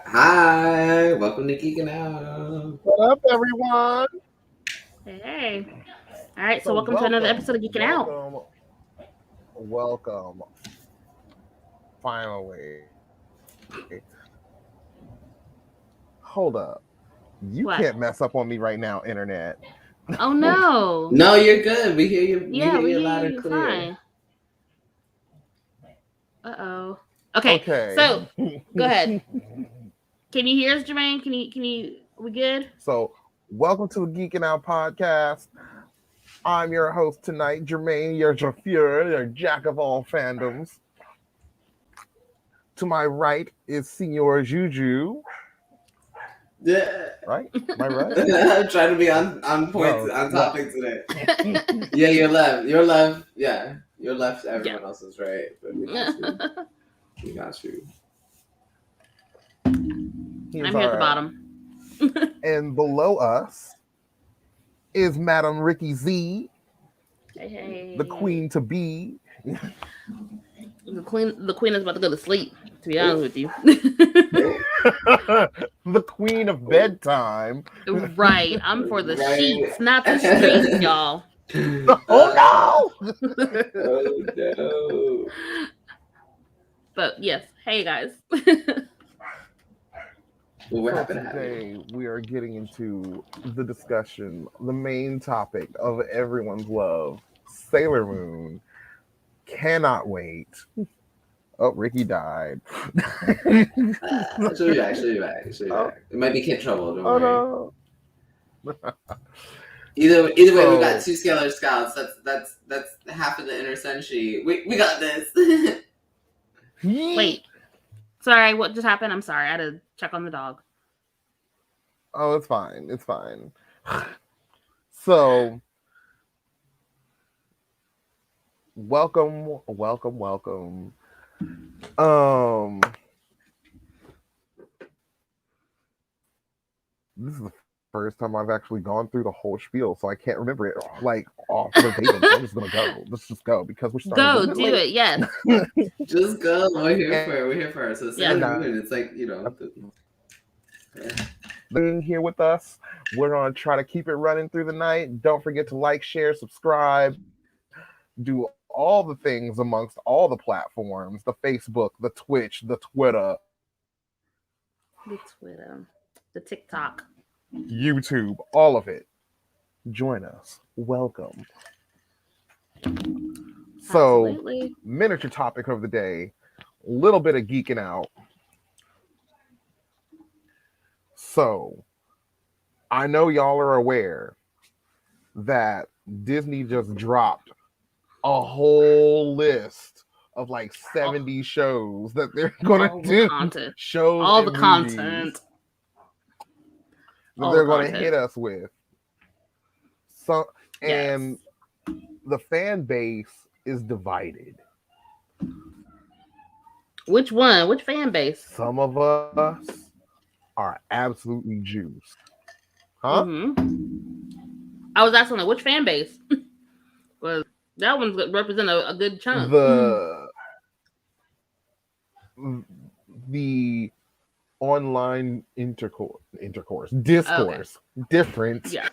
Hi, welcome to Geekin Out. What up, everyone? Hey. All right, so So welcome to another episode of Geekin Out. welcome. Finally. Hold up. You What? can't mess up on me right now, internet. Oh no. No, you're good. We hear you. Yeah, we you hear loud and you clear. fine. Uh-oh. Okay. Okay. So go ahead. Can you hear us, Jermaine? Can you we good? So welcome to the Geekin Out podcast. I'm your host tonight, Jermaine, your chauffeur, your jack of all fandoms. To my right is Senor Juju. Yeah. Right? Am I right? I'm trying to be on point, on topic today. Yeah, you're left. You're left. Yeah, you're left. Everyone else is right. But we got you. We got you. I'm here at the bottom. And below us is Madam Ricky Z, Hey. the queen to be. The queen is about to go to sleep, to be honest with you. The queen of bedtime. Right. I'm for the sheets, not the streets, y'all. Oh no! Oh no. But yes, hey guys. Well, we're So happy to have you. today we are getting into the discussion, the main topic of everyone's love, Sailor Moon. Cannot wait. Oh, Ricky died. She'll be back. It might be kid trouble. Don't worry. No. Either way, we got two scalar scouts. That's half of the inner senshi. We got this. Wait. Sorry, what just happened? I'm sorry. I had to check on the dog. Oh, it's fine. It's fine. So, welcome. This is the first time I've actually gone through the whole spiel, so I can't remember it like off verbatim. So I'm just gonna go. Let's just go because we're starting. Go, do it, yes. Just go. We're here for it. So Sailor Yeah. Moon, it's like, you know. Being here with us, we're gonna try to keep it running through the night. Don't forget to like, share, subscribe, do all the things amongst all the platforms: the Facebook, the Twitch, the Twitter, The TikTok, YouTube, all of it. Join us. Welcome. So, Absolutely. miniature topic of the day, a little bit of geeking out. So, I know y'all are aware that Disney just dropped a whole list of like 70 shows that they're going to do. Content. Shows all and the content. movies that they're going to hit us with. So, and the fan base is divided. Which one? Which fan base? Some of us are absolutely juiced. Huh? Mm-hmm. I was asking, like, which fan base? Well, that one's represent a good chunk. The online discourse, different. Yeah.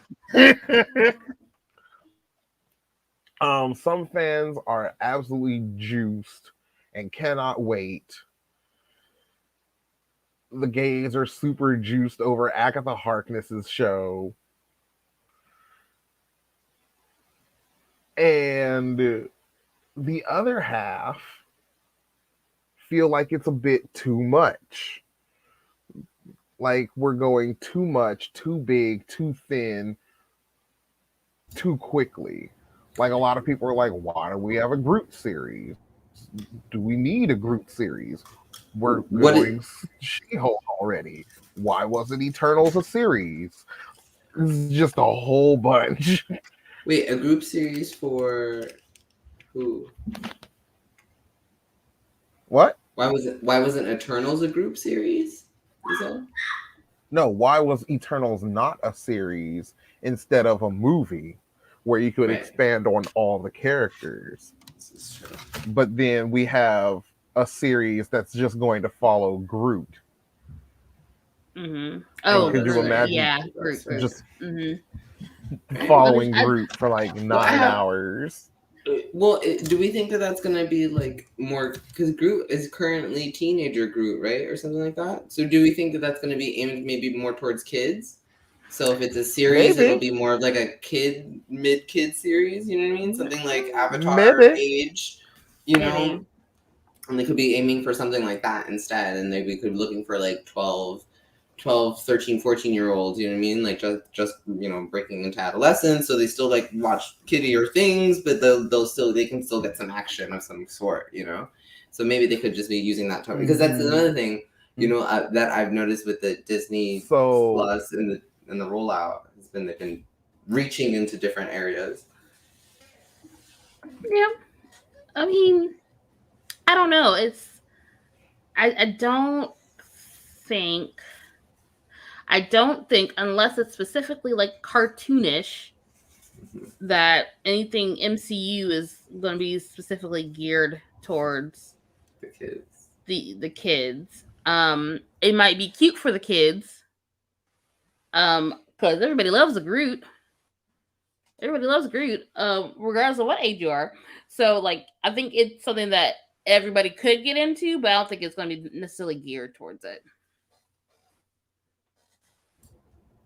Some fans are absolutely juiced and cannot wait. The gays are super juiced over Agatha Harkness's show. And the other half feel like it's a bit too much. Like we're going too much, too big, too thin, too quickly. Like a lot of people are like, why do we have a group series? Do we need a group series? We're going She-Hulk already. Why wasn't Eternals a series? It's just a whole bunch. Wait, a group series for who? What? Why wasn't Eternals a group series? No, why was Eternals not a series instead of a movie where you could expand on all the characters? This is true. But then we have a series that's just going to follow Groot. Mm-hmm. Oh, could you imagine yeah, Groot. just Mm-hmm. following Groot for like 9 have- hours? Well, do we think that that's going to be like more, because Groot is currently teenager Groot, right, or something like that? So do we think that that's going to be aimed maybe more towards kids? So if it's a series, Maybe. it'll be more of like a mid-kid series, you know what I mean? Something like Avatar Maybe. age, you know? Maybe. And they could be aiming for something like that instead, and we could be looking for like 12, 13, 14-year-olds, you know what I mean? Like just breaking into adolescence, so they still like watch kiddier things, but they can still get some action of some sort, you know? So maybe they could just be using that tone, because that's another thing, that I've noticed with the Disney Plus and the rollout has been they've been reaching into different areas. Yeah. I mean, I don't know. I don't think unless it's specifically like cartoonish that anything MCU is going to be specifically geared towards The kids. The kids. It might be cute for the kids. Because everybody loves a Groot. Everybody loves Groot, regardless of what age you are. So, like, I think it's something that everybody could get into, but I don't think it's going to be necessarily geared towards it.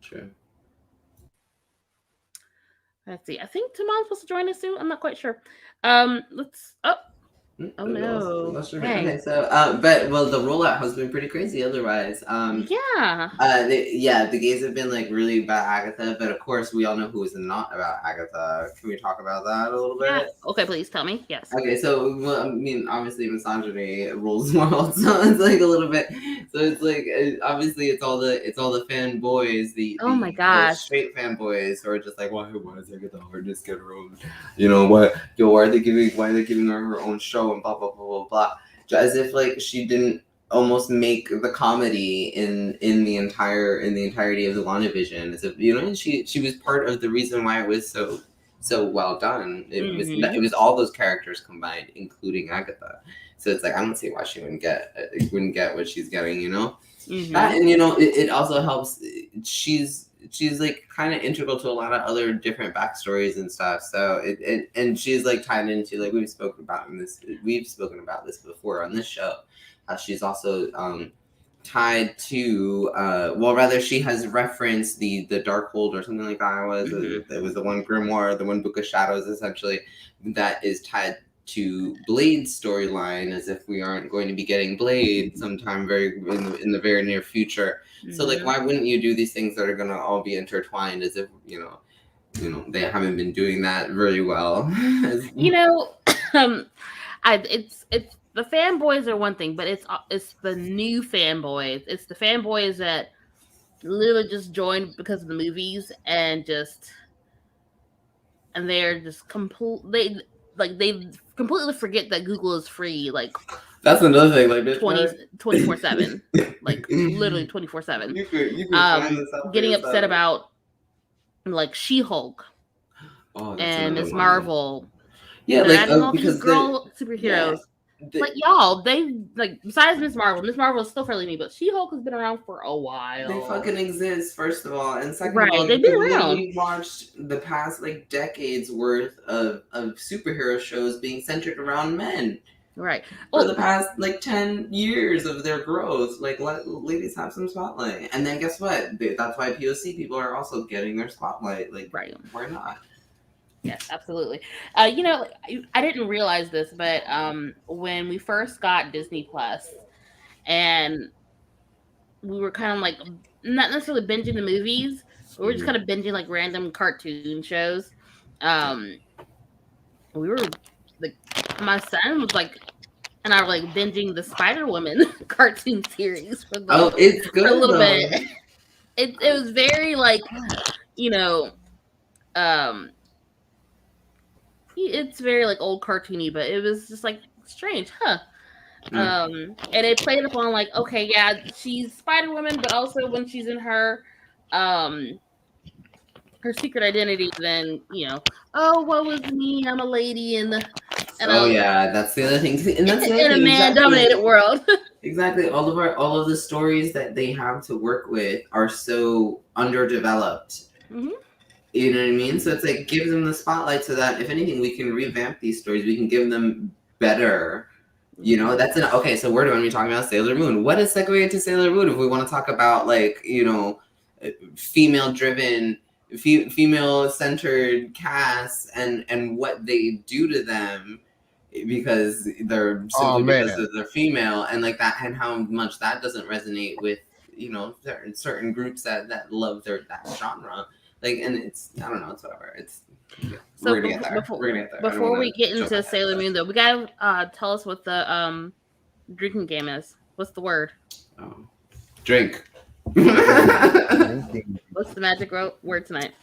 True. Let's see. I think Timon's supposed to join us soon. I'm not quite sure. Let's. Oh no! Okay, so but the rollout has been pretty crazy. Otherwise, yeah, the gays have been like really about Agatha, but of course we all know who is not about Agatha. Can we talk about that a little bit? Yeah. Okay, please tell me. Yes. Okay, so I mean, obviously misogyny rules the world, so it's like a little bit. So it's like obviously it's all the fanboys, oh my gosh, the straight fanboys who are just like, why is Agatha or just get her own? You know what? Why are they giving her own show and blah blah blah blah blah? As if like she didn't almost make the comedy in the entirety of the WandaVision. As if she was part of the reason why it was so well done. It was all those characters combined, including Agatha. So it's like I don't see why she wouldn't get what she's getting, you know. That, and it also helps. She's like kind of integral to a lot of other different backstories and stuff. So and she's like tied into, like we've spoken about this before on this show. She's also tied to she has referenced the Darkhold or something like that. It was the one grimoire, the one book of shadows, essentially, that is tied to Blade's storyline, as if we aren't going to be getting Blade sometime in the very near future. So like, why wouldn't you do these things that are going to all be intertwined, as if they haven't been doing that very well? It's the fanboys are one thing, but it's the new fanboys. It's the fanboys that literally just joined because of the movies and they're just they completely forget that Google is free. Like that's another thing. Like 24/7, like literally 24/7. You could find this out getting upset about like She-Hulk and Ms. Marvel. Yeah, like because girl superheroes. Like y'all, they like besides Ms. Marvel is still fairly new, but She-Hulk has been around for a while. They fucking exist, first of all, and second of all, they've been around. We watched the past like decades worth of superhero shows being centered around men. Right. For the past like 10 years of their growth, like let ladies have some spotlight, and then guess what? That's why POC people are also getting their spotlight. Like, why not? Yes, absolutely. I didn't realize this, but when we first got Disney Plus, and we were kind of like not necessarily binging the movies, we were just kind of binging like random cartoon shows. We were like, my son was like, and I were like binging the Spider-Woman cartoon series for it's good for a little bit. It was very like, it's very like old cartoony, but it was just like strange, huh? And it played upon like, okay, yeah, she's Spider-Woman, but also when she's in her secret identity, then oh, what was me? I'm a lady in the Yeah, that's the other thing. And that's the other in a thing. man-dominated world. Exactly. All of the stories that they have to work with are so underdeveloped. Mm-hmm. You know what I mean? So it's like give them the spotlight so that if anything, we can revamp these stories. We can give them better. You know, that's okay. So we're going to be talking about Sailor Moon. What is segue into Sailor Moon if we want to talk about like female-driven, female-centered casts and what they do to them because they're simply because they're female and like that, and how much that doesn't resonate with certain groups that love that genre. Like, and it's I don't know, it's whatever. It's so we're gonna get there. We're gonna get there. Before we get into Sailor Moon, though, we gotta tell us what the drinking game is. What's the word? Drink. What's the magic word tonight?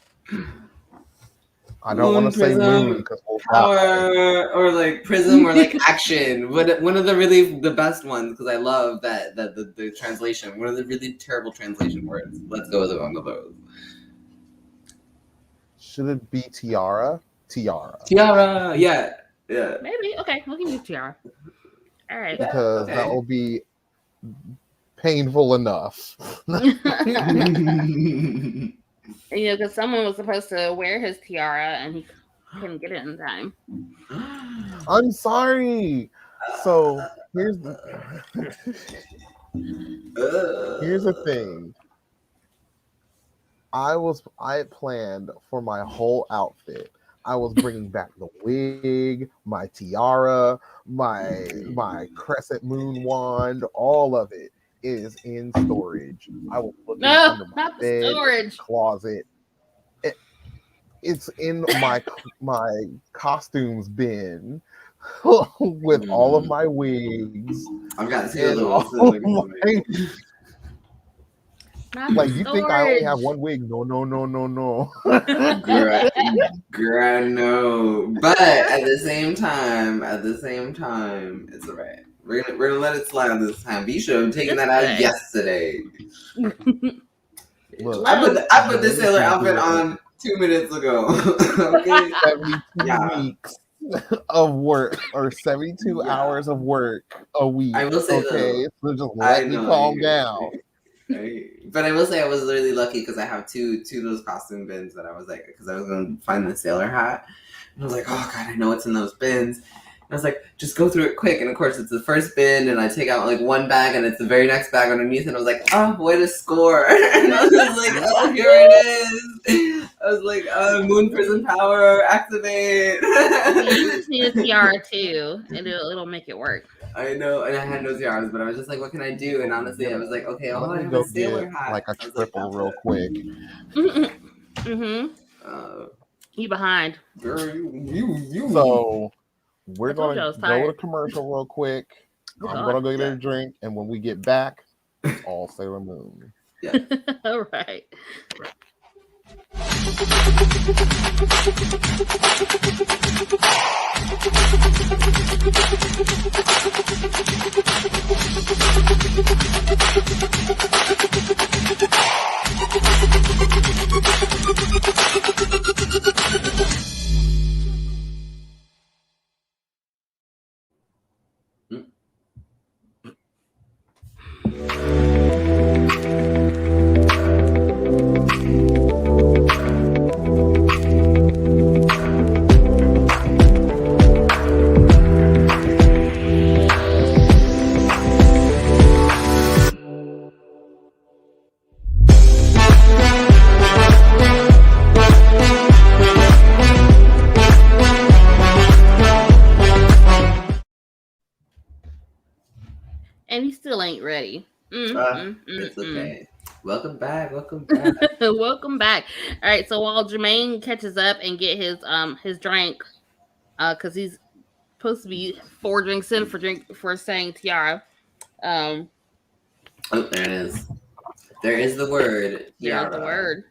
I don't want to say moon because power or like prism or like action. One of the best ones because I love that the translation. One of the really terrible translation words. Let's go with one of those. Should it be tiara? Tiara, yeah. Maybe. Okay, we can do tiara. All right. Because that will be painful enough. Because someone was supposed to wear his tiara and he couldn't get it in time. I'm sorry. So here's the thing. I planned for my whole outfit. I was bringing back the wig, my tiara, my crescent moon wand, all of it is in storage. I will look under my bed, storage closet. It's in my costumes bin with all of my wigs. I've got like you think I only have one wig? No. Girl, no. But at the same time, it's alright. We're gonna let it slide this time. But you should have taken that out yesterday. Look, I put this sailor outfit on 2 minutes ago. Okay, 72 weeks of work or 72 hours of work a week. I will say okay, so just let me calm down. But I will say I was really lucky because I have two of those costume bins that I was like, because I was going to find the sailor hat. And I was like, oh God, I know what's in those bins. And I was like, just go through it quick. And of course, it's the first bin, and I take out like one bag, and it's the very next bag underneath. And I was like, oh, way to score. And I was like, oh, here it is. I was like, moon prison power, activate. You just need a tiara too, and it'll make it work. I know, and I had no tiaras, but I was just like, what can I do? And honestly, I was like, okay, I'll have a sailor hat. Like a triple real quick. You behind. Girl, you. So we're going to go to commercial real quick. I'm going to go get a drink, and when we get back, it's all Sailor Moon. Yeah. All right. And he still ain't ready. It's okay. Welcome back. Welcome back. All right. So while Jermaine catches up and get his drink, because he's supposed to be 4 drinks in for saying tiara. Oh, there it is. There is the word. Tiara. There's the word.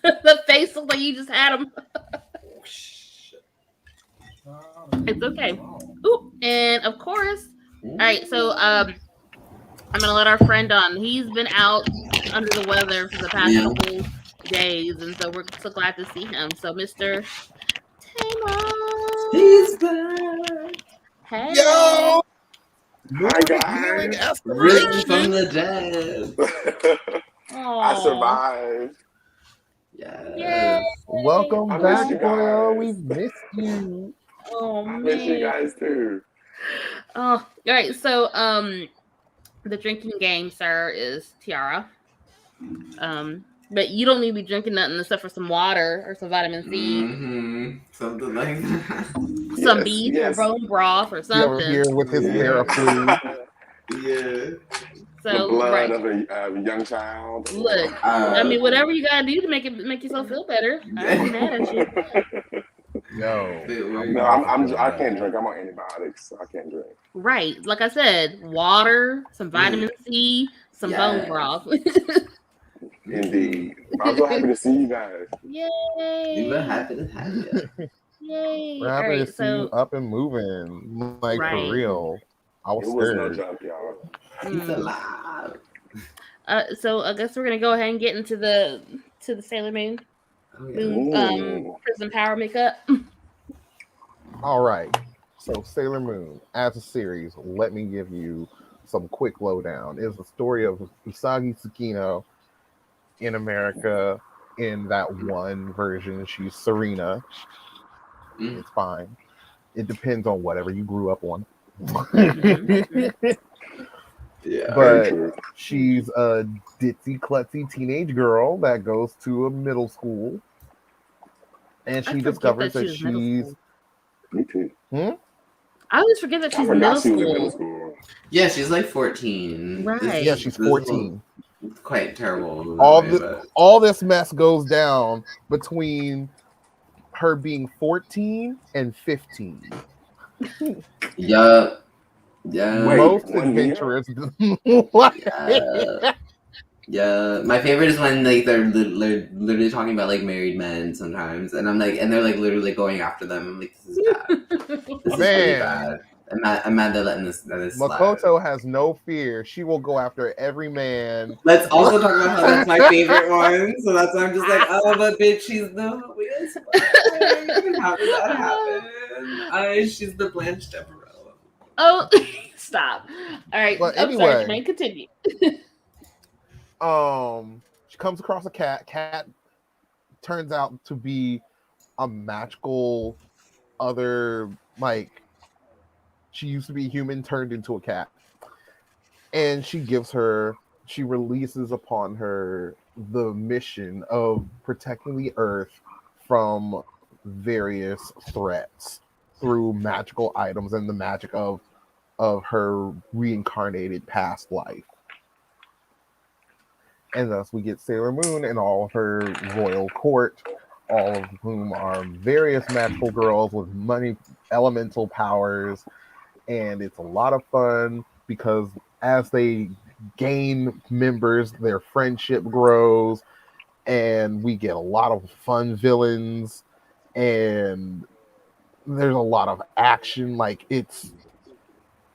The face looks like you just had him. It's okay. Ooh, and of course. All right, so I'm gonna let our friend on. He's been out under the weather for the past couple days, and so we're so glad to see him. So, Mr. Hey, Mom. He's back. Hey. Yo! Hi, Healing guys. Risen aspiration. from the dead. I survived. Yes. Yay. Welcome I back, missed you Boyle. guys. We've missed you. Oh, I miss you man. guys too. Oh, all right. So, the drinking game, sir, is Tiara. But you don't need to be drinking nothing except for some water or some vitamin C, Mm-hmm. Something like that. some Yes, beef yes. or bone broth or He over something. here with his Yeah. Theraflu. Yeah. The So, blood right. of a young child. Look, I mean, whatever you gotta do to make yourself feel better. I ain't mad at you. Yo. No, I can't drink. I'm on antibiotics, so I can't drink. Right. Like I said, water, some vitamin C, some bone Yes. broth. Indeed. I'm so happy to see you guys. Yay. We're happy to have you. Yay. We're All happy right. to see you So, up and moving. Like, Right. for real. I was It was no scared. joke, y'all. He's alive. So I guess we're gonna go ahead and get into the Sailor Moon Oh, yeah. Prison Power makeup. All right. So Sailor Moon, as a series, let me give you some quick lowdown. It's the story of Usagi Tsukino in America. In that one version, she's Serena. Mm. It's fine. It depends on whatever you grew up on. Yeah. But she's a ditzy klutzy teenage girl that goes to a middle school, and she discovers that she's. Me too. I always forget that I she's forgot middle she was in school. middle school. Yeah, she's like 14. Right. Yeah, she's 14. It's quite terrible. All this mess goes down between her being 14 and 15. Yeah. Yeah. Wait, Most 1 year? adventurous. Yeah. My favorite is when like they're literally talking about like married men sometimes, and I'm like, and they're like literally going after them. I'm like, this is bad. This is really bad. I'm mad they're letting this slide. Makoto has no fear. She will go after every man. Let's also talk about how that's my favorite one. So that's why I'm just like, oh, but bitch, she's the happiest one. How did that happen? She's the Blanche Devereaux. Oh, stop. All right. But I'm anyway, sorry, Jermaine, continue. She comes across a cat. Cat turns out to be a magical other, like, she used to be human, turned into a cat. And she releases upon her the mission of protecting the earth from various threats through magical items and the magic of her reincarnated past life. And thus we get Sailor Moon and all of her royal court, all of whom are various magical girls with money, elemental powers. And it's a lot of fun because as they gain members, their friendship grows, and we get a lot of fun villains, and there's a lot of action. Like, it's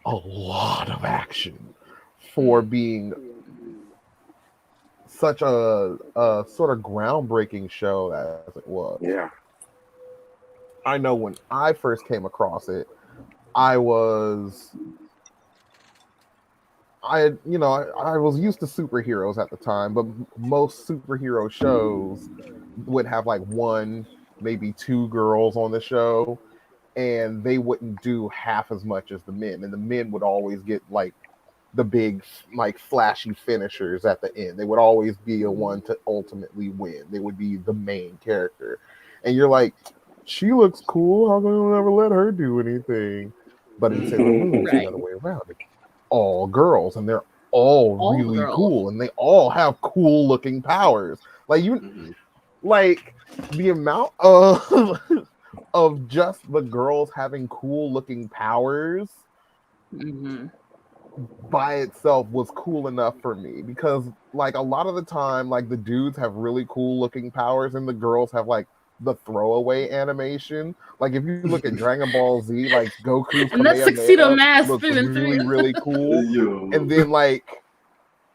a lot of action for being such a sort of groundbreaking show as it was. Yeah. I know when I first came across it, I was used to superheroes at the time, but most superhero shows would have like one, maybe two girls on the show, and they wouldn't do half as much as the men. And the men would always get like the big, like, flashy finishers at the end. They would always be the one to ultimately win. They would be the main character. And you're like, she looks cool. How come you'll never let her do anything? But in Sailor Moon, it's the other way around. It's all girls, and they're all really girls. cool, and they all have cool looking powers. Like like the amount of just the girls having cool looking powers by itself was cool enough for me, because like a lot of the time, like, the dudes have really cool looking powers and the girls have like the throwaway animation. Like, if you look at Dragon Ball Z, like, Goku's And that tuxedo mask looks spinning really, through. really cool. And then, like,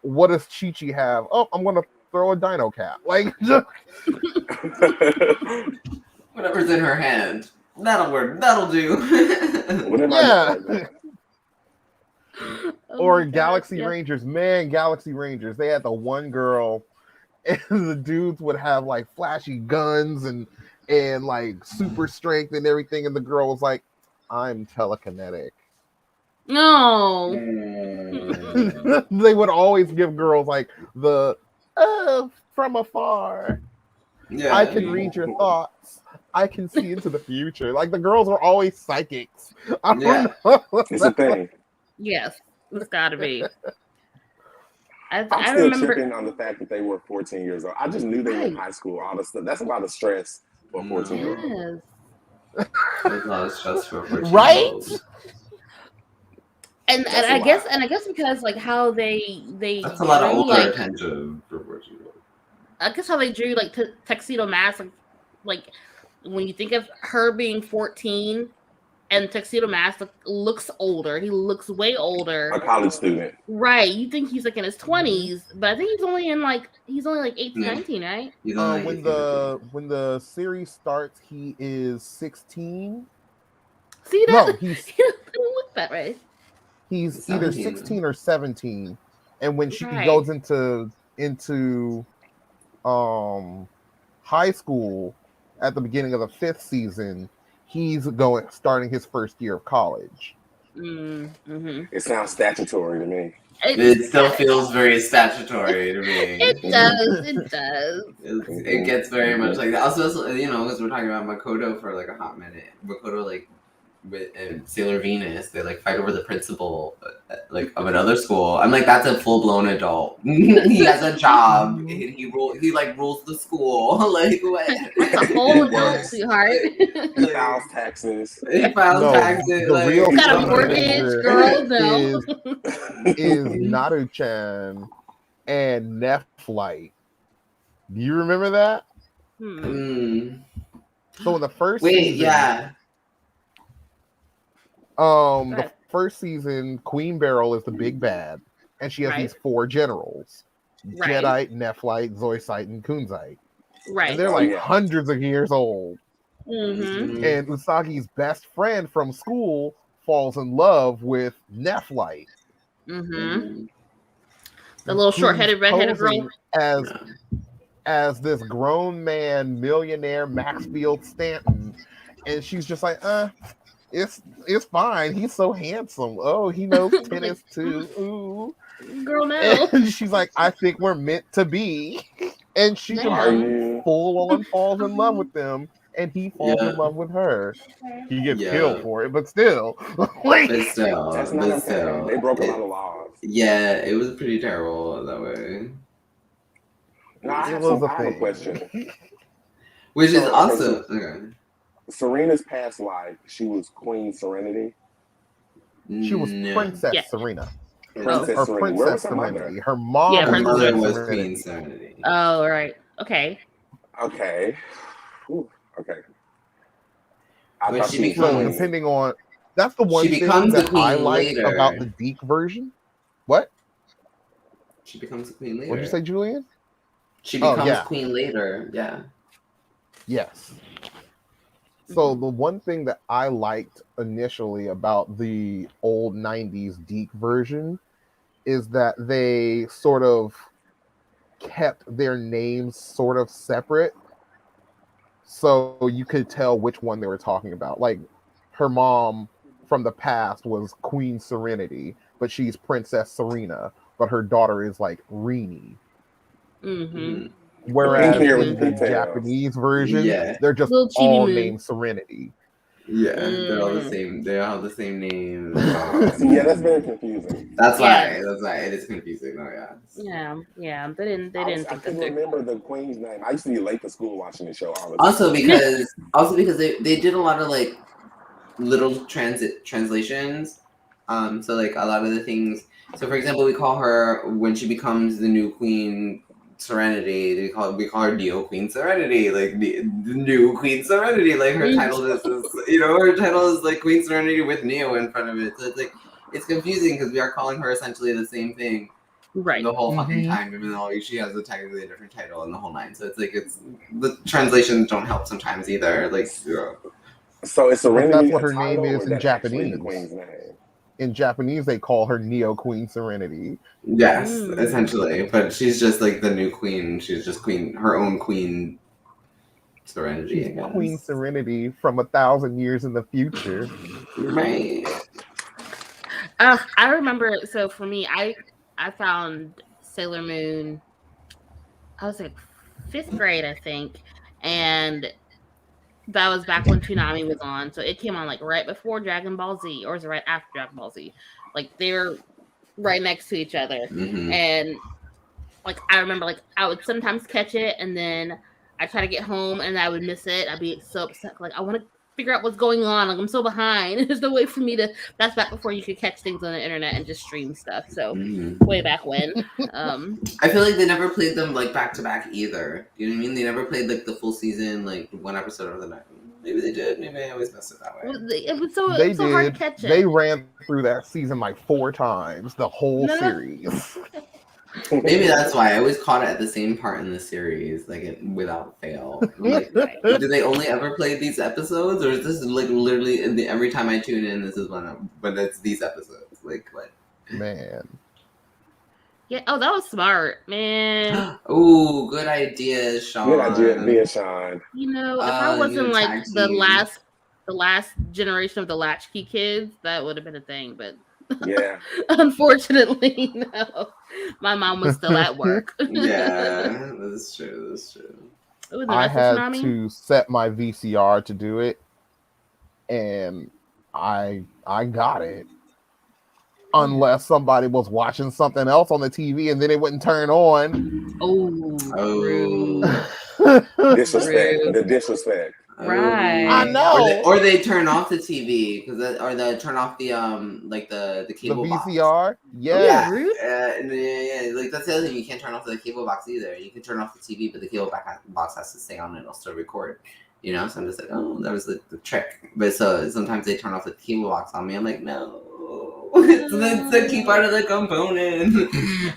what does Chi-Chi have? Oh, I'm gonna throw a dino cap. Like, whatever's in her hand. That'll work. That'll do. Whatever I Yeah. decide, Oh Or my God, Galaxy yeah. Rangers. Man, Galaxy Rangers. They had the one girl, and the dudes would have like flashy guns and like super strength and everything, and the girl was like, "I'm telekinetic." No. They would always give girls like the from afar. Yeah. I can read your thoughts. I can see into the future. Like the girls were always psychics. I don't Yeah. know. it's a thing. Yes, it's gotta be. I I'm still remember. tripping on the fact that they were 14 years old. I just knew they were in Right. high school. All this stuff. That's a lot of stress for a 14-year-old. Yes. There's a lot of stress for 14 Right? And That's I a guess lot. because like how they That's a lot of drew older like attention for 14 year olds. I guess how they drew like Tuxedo Mask like when you think of her being 14 and Tuxedo Mask looks older. He looks way A older. college student. Right. You think he's like in his 20s, but I think he's only like 18, Yeah. 19, right? He's only like When 18 or when the series starts, he is 16. See that? No, he's He doesn't look that way. he's either 17. 16 or 17. And when she Right. goes into high school at the beginning of the 5th season, he's starting his first year of college. Mm-hmm. It sounds statutory to me. It still feels very statutory to me. It does. It does. It gets very much like that. Also, you know, because we're talking about Makoto for like a hot minute. Makoto, like, and Sailor Venus, they like fight over the principal, like, of another school. I'm like, that's a full blown adult. He has a job. And he rules the school. Like, what? That's a whole adult, sweetheart. He files taxes. He files No, taxes. the Like, real Got a Sailor mortgage, Ranger girl. No. is Naru-chan and Neph-Light. Do you remember that? So in the first Wait, season, yeah. the first season, Queen Beryl is the big bad, and she has Right. these 4 generals: Right. Jedi, Neph-Light, Zoisite, and Kunzite. Right. And they're Oh, like yeah. hundreds of years old. Mm-hmm. And Usagi's best friend from school falls in love with Neph-Light. Mm-hmm. The little short-headed, redheaded girl. As this grown man, millionaire Maxfield Stanton, and she's just like, it's fine. He's so handsome. Oh, he knows tennis too. Ooh. Girl, no. And she's like, I think we're meant to be. And she Are just you? full on falls in love with them, and he falls in love with her. He gets killed for it, but still. Like, But still, That's not okay. They broke a lot of laws. Yeah, it was pretty terrible that way. No, I have was a I have a thing. question. Which is So, also okay, okay. Serena's past life, she was Queen Serenity. She was No. Princess Yeah. Serena. Princess Or Serenity. Where Princess was her mother? Serenity. Her mom Yeah, Her Princess mother Princess was Serenity. Queen Serenity. Oh, right. Okay. Okay. Whew, okay. I When thought she she was becomes- So Queen. depending on that's the one She thing becomes the that I queen like later. about the Deke version. What? She becomes a queen later. What'd you say, Julian? She Oh, becomes yeah. queen later. Yeah. Yes. So the one thing that I liked initially about the old 90s Deke version is that they sort of kept their names sort of separate. So you could tell which one they were talking about. Like her mom from the past was Queen Serenity, but she's Princess Serena, but her daughter is like Rini. Mm-hmm. Whereas In here with in the the details. Japanese version, Yeah. they're just Little chibi all moon. named Serenity. Yeah. They're all the same. They all have the same name. See, yeah, that's very confusing. That's Yeah. why. That's why it is confusing. Oh yeah. Yeah. They didn't I think that couldn't through. remember the Queen's name. I used to be late for school watching the show all the time. Also because they did a lot of like little translations. So like a lot of the things. So for example, we call her when she becomes the new Queen Serenity. We call her Neo Queen Serenity, like the new Queen Serenity. Like her title is her title is like Queen Serenity with Neo in front of it. So it's like it's confusing because we are calling her essentially the same thing. Right. The whole fucking time, even though she has a technically different title in the whole 9. So it's like the translations don't help sometimes either. Like, So it's But Serenity that's what a her name title, or is is in that actually the Japanese. queen's name? In Japanese, they call her Neo Queen Serenity. Yes, Mm. essentially. But she's just like the new queen. She's just queen, her own queen Serenity, She's I guess. Queen Serenity from 1,000 years in the future. Right. I remember. So for me, I found Sailor Moon. I was like 5th grade, I think, and that was back when Toonami was on. So it came on like right before Dragon Ball Z, or was it right after Dragon Ball Z? Like they were right next to each other, Mm-hmm. and like I remember, like I would sometimes catch it, and then I try to get home, and I would miss it. I'd be so upset. Like I want to figure out what's going on. Like I'm so behind. There's no way for me to. That's back before you could catch things on the internet and just stream stuff. So Mm-hmm. way back when. I feel like they never played them like back to back either. You know what I mean? They never played like the full season, like one episode of the night. Maybe they did. Maybe I always messed it that way. It was so They hard to did. catch it. They ran through that season like 4 times, the whole No. series. Maybe that's why I always caught it at the same part in the series, like without fail. I'm like, do they only ever play these episodes, or is this like literally every time I tune in, this is when it's these episodes? Like what? Man. Yeah. Oh, that was smart, man. Oh, good idea, Sean. Good idea, Sean. You know, if I wasn't new like tag the team. last generation of the latchkey kids, that would have been a thing. But Yeah. unfortunately, no. My mom was still at work. Yeah, that's true. That's true. It was the I rest of had Tsunami. to set my VCR to do it, and I got it. Unless somebody was watching something else on the TV and then it wouldn't turn on. Oh, rude. Disrespect. Rude. The disrespect. Right. I know. Or they turn off the TV or they turn off the like the The cable box. VCR? Yeah, Yes. Rude. yeah. Like that's the other thing. You can't turn off the cable box either. You can turn off the TV, but the cable box has to stay on and it'll still record. You know, so I'm just like, oh, that was the trick. But so sometimes they turn off the cable box on me. I'm like, no. It's the key part of the component.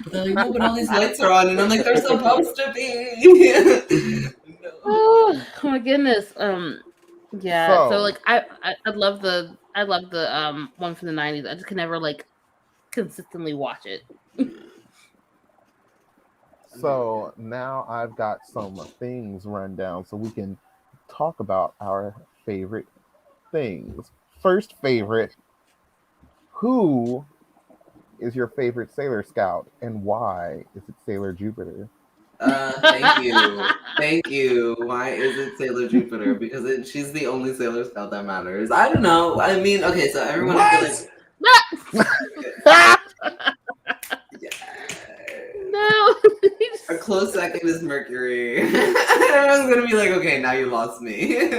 But they're like, no, but all these lights are on, and I'm like, they're supposed to be. No. Oh my goodness. Yeah. So like I love the one from the 90s. I just can never like consistently watch it. So now I've got some things run down so we can talk about our favorite things. First favorite, who is your favorite Sailor Scout and why is it Sailor Jupiter? Thank you. Why is it Sailor Jupiter? Because she's the only Sailor Scout that matters. I don't know. I mean, okay, so everyone has to like. Yeah. No. A close second is Mercury. Everyone's gonna be like, okay, now you lost me.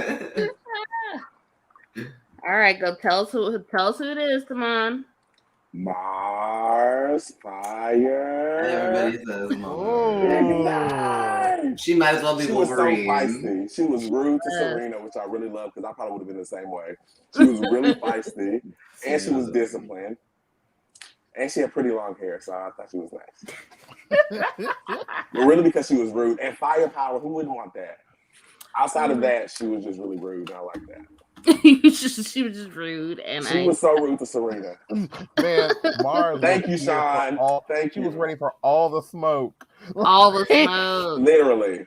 All right, go tell us who it is. Come on. Mars, fire. Everybody says Oh. Mars. She might as well be She was so Wolverine. feisty. She was rude to Serena, which I really love because I probably would have been the same way. She was really feisty, and she was disciplined, and she had pretty long hair, so I thought she was nice. But really because she was rude. And firepower, who wouldn't want that? Outside of that, she was just really rude, and I like that. She was just rude, and She was so rude to Serena. Man, Mars. Thank you, Sean. Thank She you. was ready for all the smoke. all the smoke. Literally.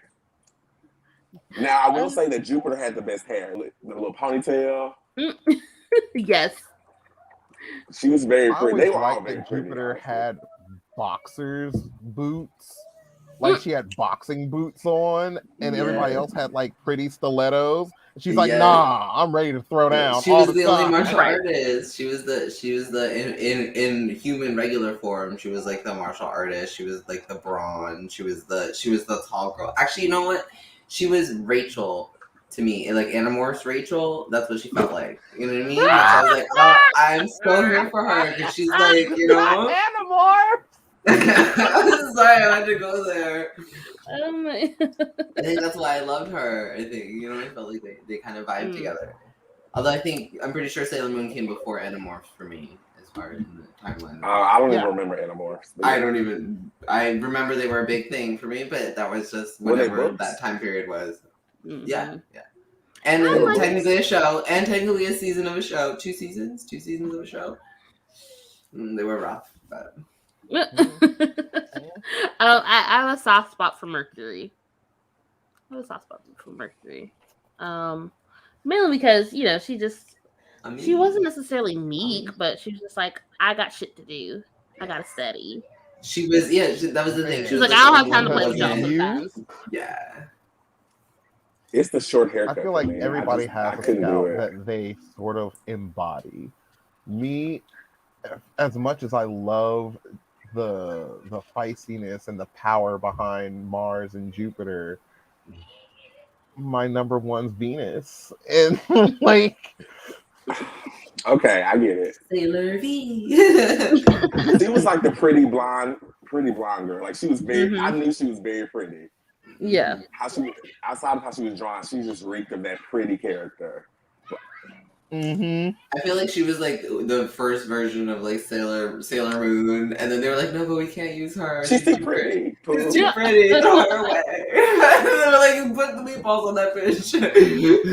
Now, I will say that Jupiter had the best hair. The little ponytail. Yes. She was very I pretty. always They were all liked very that pretty. Jupiter had boxers boots. Like she had boxing boots on, and everybody else had like pretty stilettos. She's like, Yeah. nah, I'm ready to throw down. She all was the time. only martial Right. artist. She was the in human regular form. She was like the martial artist. She was like the brawn. She was the tall girl. Actually, you know what? She was Rachel to me, like Animorphs Rachel. That's what she felt like. You know what I mean? So I was like, oh, I'm so here for her because she's like, you know. Animorphs. I'm sorry, I had to go there. Oh my. I think that's why I loved her. I think, you know, I felt like they kind of vibed together. Although I'm pretty sure Sailor Moon came before Animorphs for me, as far as in the timeline. I don't even remember Animorphs. I remember they were a big thing for me, but that was just Were they whatever books? that time period was. Mhm. Yeah. And I like- technically a show, and technically a season of a show. 2 seasons of a show. They were rough, but I have a soft spot for Mercury. Mainly because she wasn't necessarily meek, but she was just like, I got shit to do. I gotta study. She was, that was the thing. She was like, I don't have time to play with y'all You? sometimes. Yeah. It's the short I haircut. feel like for me. everybody I has a couldn't do scout it. that they sort of embody. Me, as much as I love the feistiness and the power behind Mars and Jupiter, my number one's Venus. And like, Okay, I get it. Sailor V. She was like the pretty blonde girl. Like she was very. Mhm. I knew she was very pretty. Yeah. How she, outside of how she was drawn, she just reeked of that pretty character. I feel like she was like the first version of like Sailor Moon, and then they were like, no, but we can't use her. She's too pretty. She's too pretty. Throw her away. They were like, put the meatballs on that fish. We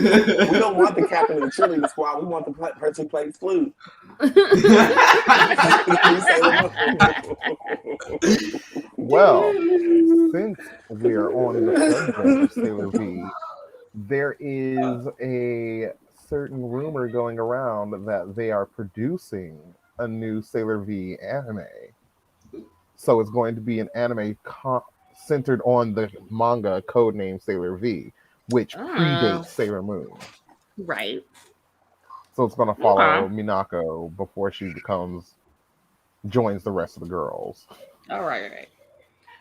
don't want the captain of the cheerleading squad. We want the person who plays flute. well, since we are on the subject of Sailor V, there is a certain rumor going around that they are producing a new Sailor V anime. So it's going to be an anime centered on the manga codename Sailor V, which predates Sailor Moon. Right. So it's going to follow Minako before she joins the rest of the girls. All right.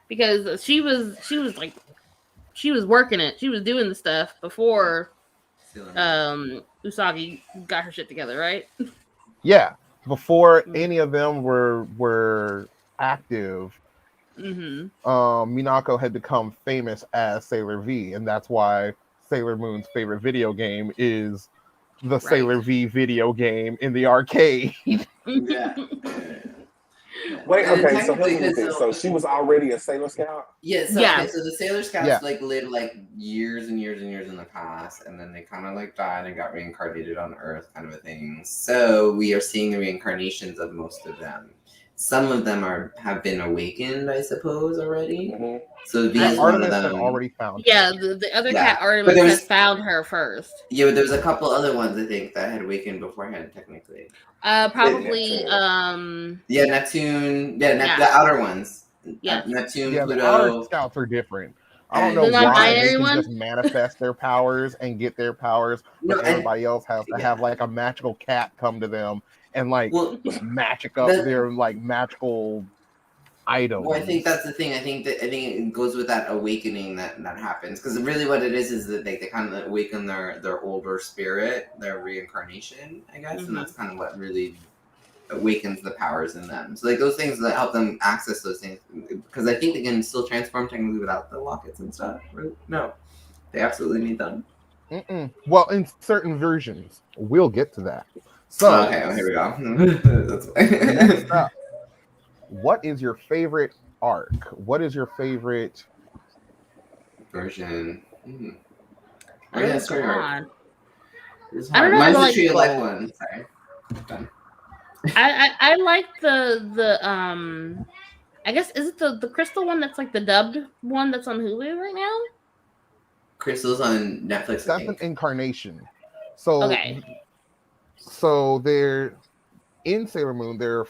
Because she was working it. She was doing the stuff before Usagi got her shit together, right? Yeah, before any of them were active, Minako had become famous as Sailor V, and that's why Sailor Moon's favorite video game is the Sailor V video game in the arcade. Yeah. Wait, okay, so here's the thing. So she was already a Sailor Scout? Yeah, so the Sailor Scouts like lived like years and years and years in the past, and then they kind of like died and got reincarnated on Earth, kind of a thing. So we are seeing the reincarnations of most of them. Some of them have been awakened, I suppose, already. Mm-hmm. So these Artemis had already found her. Yeah, the other cat Artemis has found her first. Yeah, but there was a couple other ones I think that had awakened beforehand, technically. Probably Neptune. The outer ones. Yeah. Neptune, Yeah, Pluto. the outer scouts are different. I don't know why they can just manifest their powers and get their powers, but everybody else has to have like a magical cat come to them and like magic up their like magical items. Well, I think that's the thing. I think it goes with that awakening that happens, because really what it is that they kind of awaken their older spirit, their reincarnation, I guess, and that's kind of what really awakens the powers in them. So like those things that help them access those things, because I think they can still transform technically without the lockets and stuff. Right? No, they absolutely need them. Well, in certain versions, we'll get to that. So okay, here we go. Next up, what is your favorite arc? What is your favorite version? I don't know. Mine's the Tree of Life one. Sorry. Done. I like the I guess is it the Crystal one that's like the dubbed one that's on Hulu right now? Crystal's on Netflix. That's an Incarnation. So there in Sailor Moon there are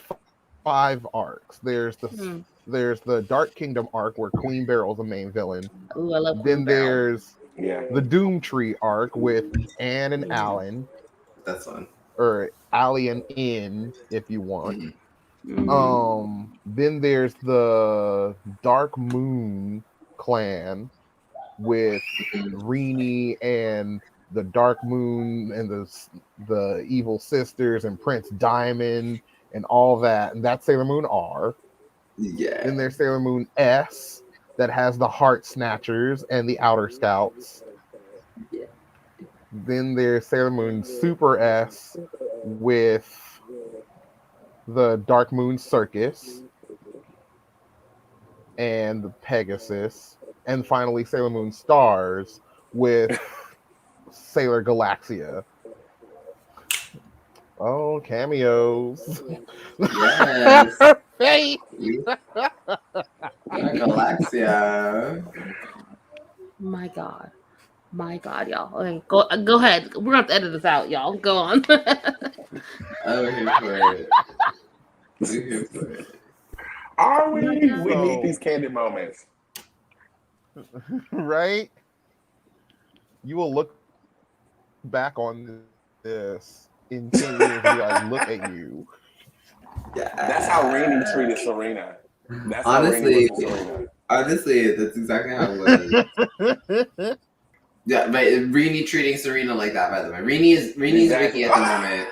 5 arcs. There's the Dark Kingdom arc where Queen Beryl's the main villain. Ooh, I love then Queen Beryl. There's the Doom Tree arc with Anne and Alan. That's one. Or Allie and In, if you want. Then there's the Dark Moon clan with Rini and the Dark Moon and the Evil Sisters and Prince Diamond and all that. And that's Sailor Moon R. Yeah. Then there's Sailor Moon S that has the Heart Snatchers and the Outer Scouts. Yeah. Then there's Sailor Moon Super S with the Dark Moon Circus and the Pegasus. And finally Sailor Moon Stars with Sailor Galaxia. Oh, cameos. Yes. Hey. Galaxia. My God. My God, y'all. Okay, go ahead. We're gonna have to edit this out, y'all. Go on. We're here for it. We're here for it. Are we? Yeah. We need these candid moments. Right? You will look back on this in 10 years and be like, look at you. Yeah. That's how Rainy treated Serena. That's Honestly, how Rainy was with Serena. honestly, that's exactly how it was. Yeah, but Rini treating Serena like that, by the way. Rini's Exactly. Ricky at the moment.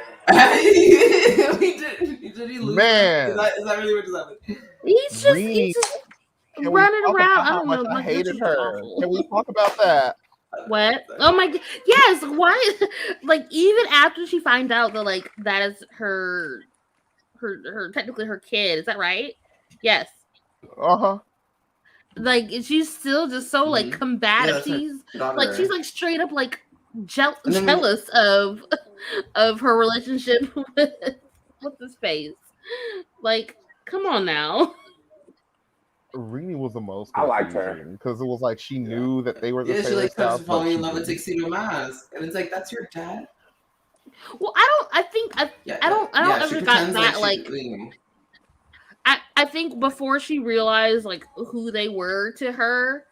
Did he lose? Man. Is that really what just happened? He's Rini, just can we running talk around. about I how don't much know. I My hated gosh, she's her? awful. Can we talk about that? What? Oh my God! Yes. Why? Like even after she finds out that like that is her technically her kid. Is that right? Yes. Uh-huh. Like she's still just so like Yeah, combative. that's her She's daughter. like straight up like And then- jealous of her relationship with what's his face. Like, come on now. Rini was the most I liked her. confusing because it was like she knew that they were the Yeah, she Sailor like starts Scouts, but falling she in love with didn't. Tuxedo Mask, and it's like that's your dad. Well, I don't she ever got pretends that like like I think before she realized like who they were to her,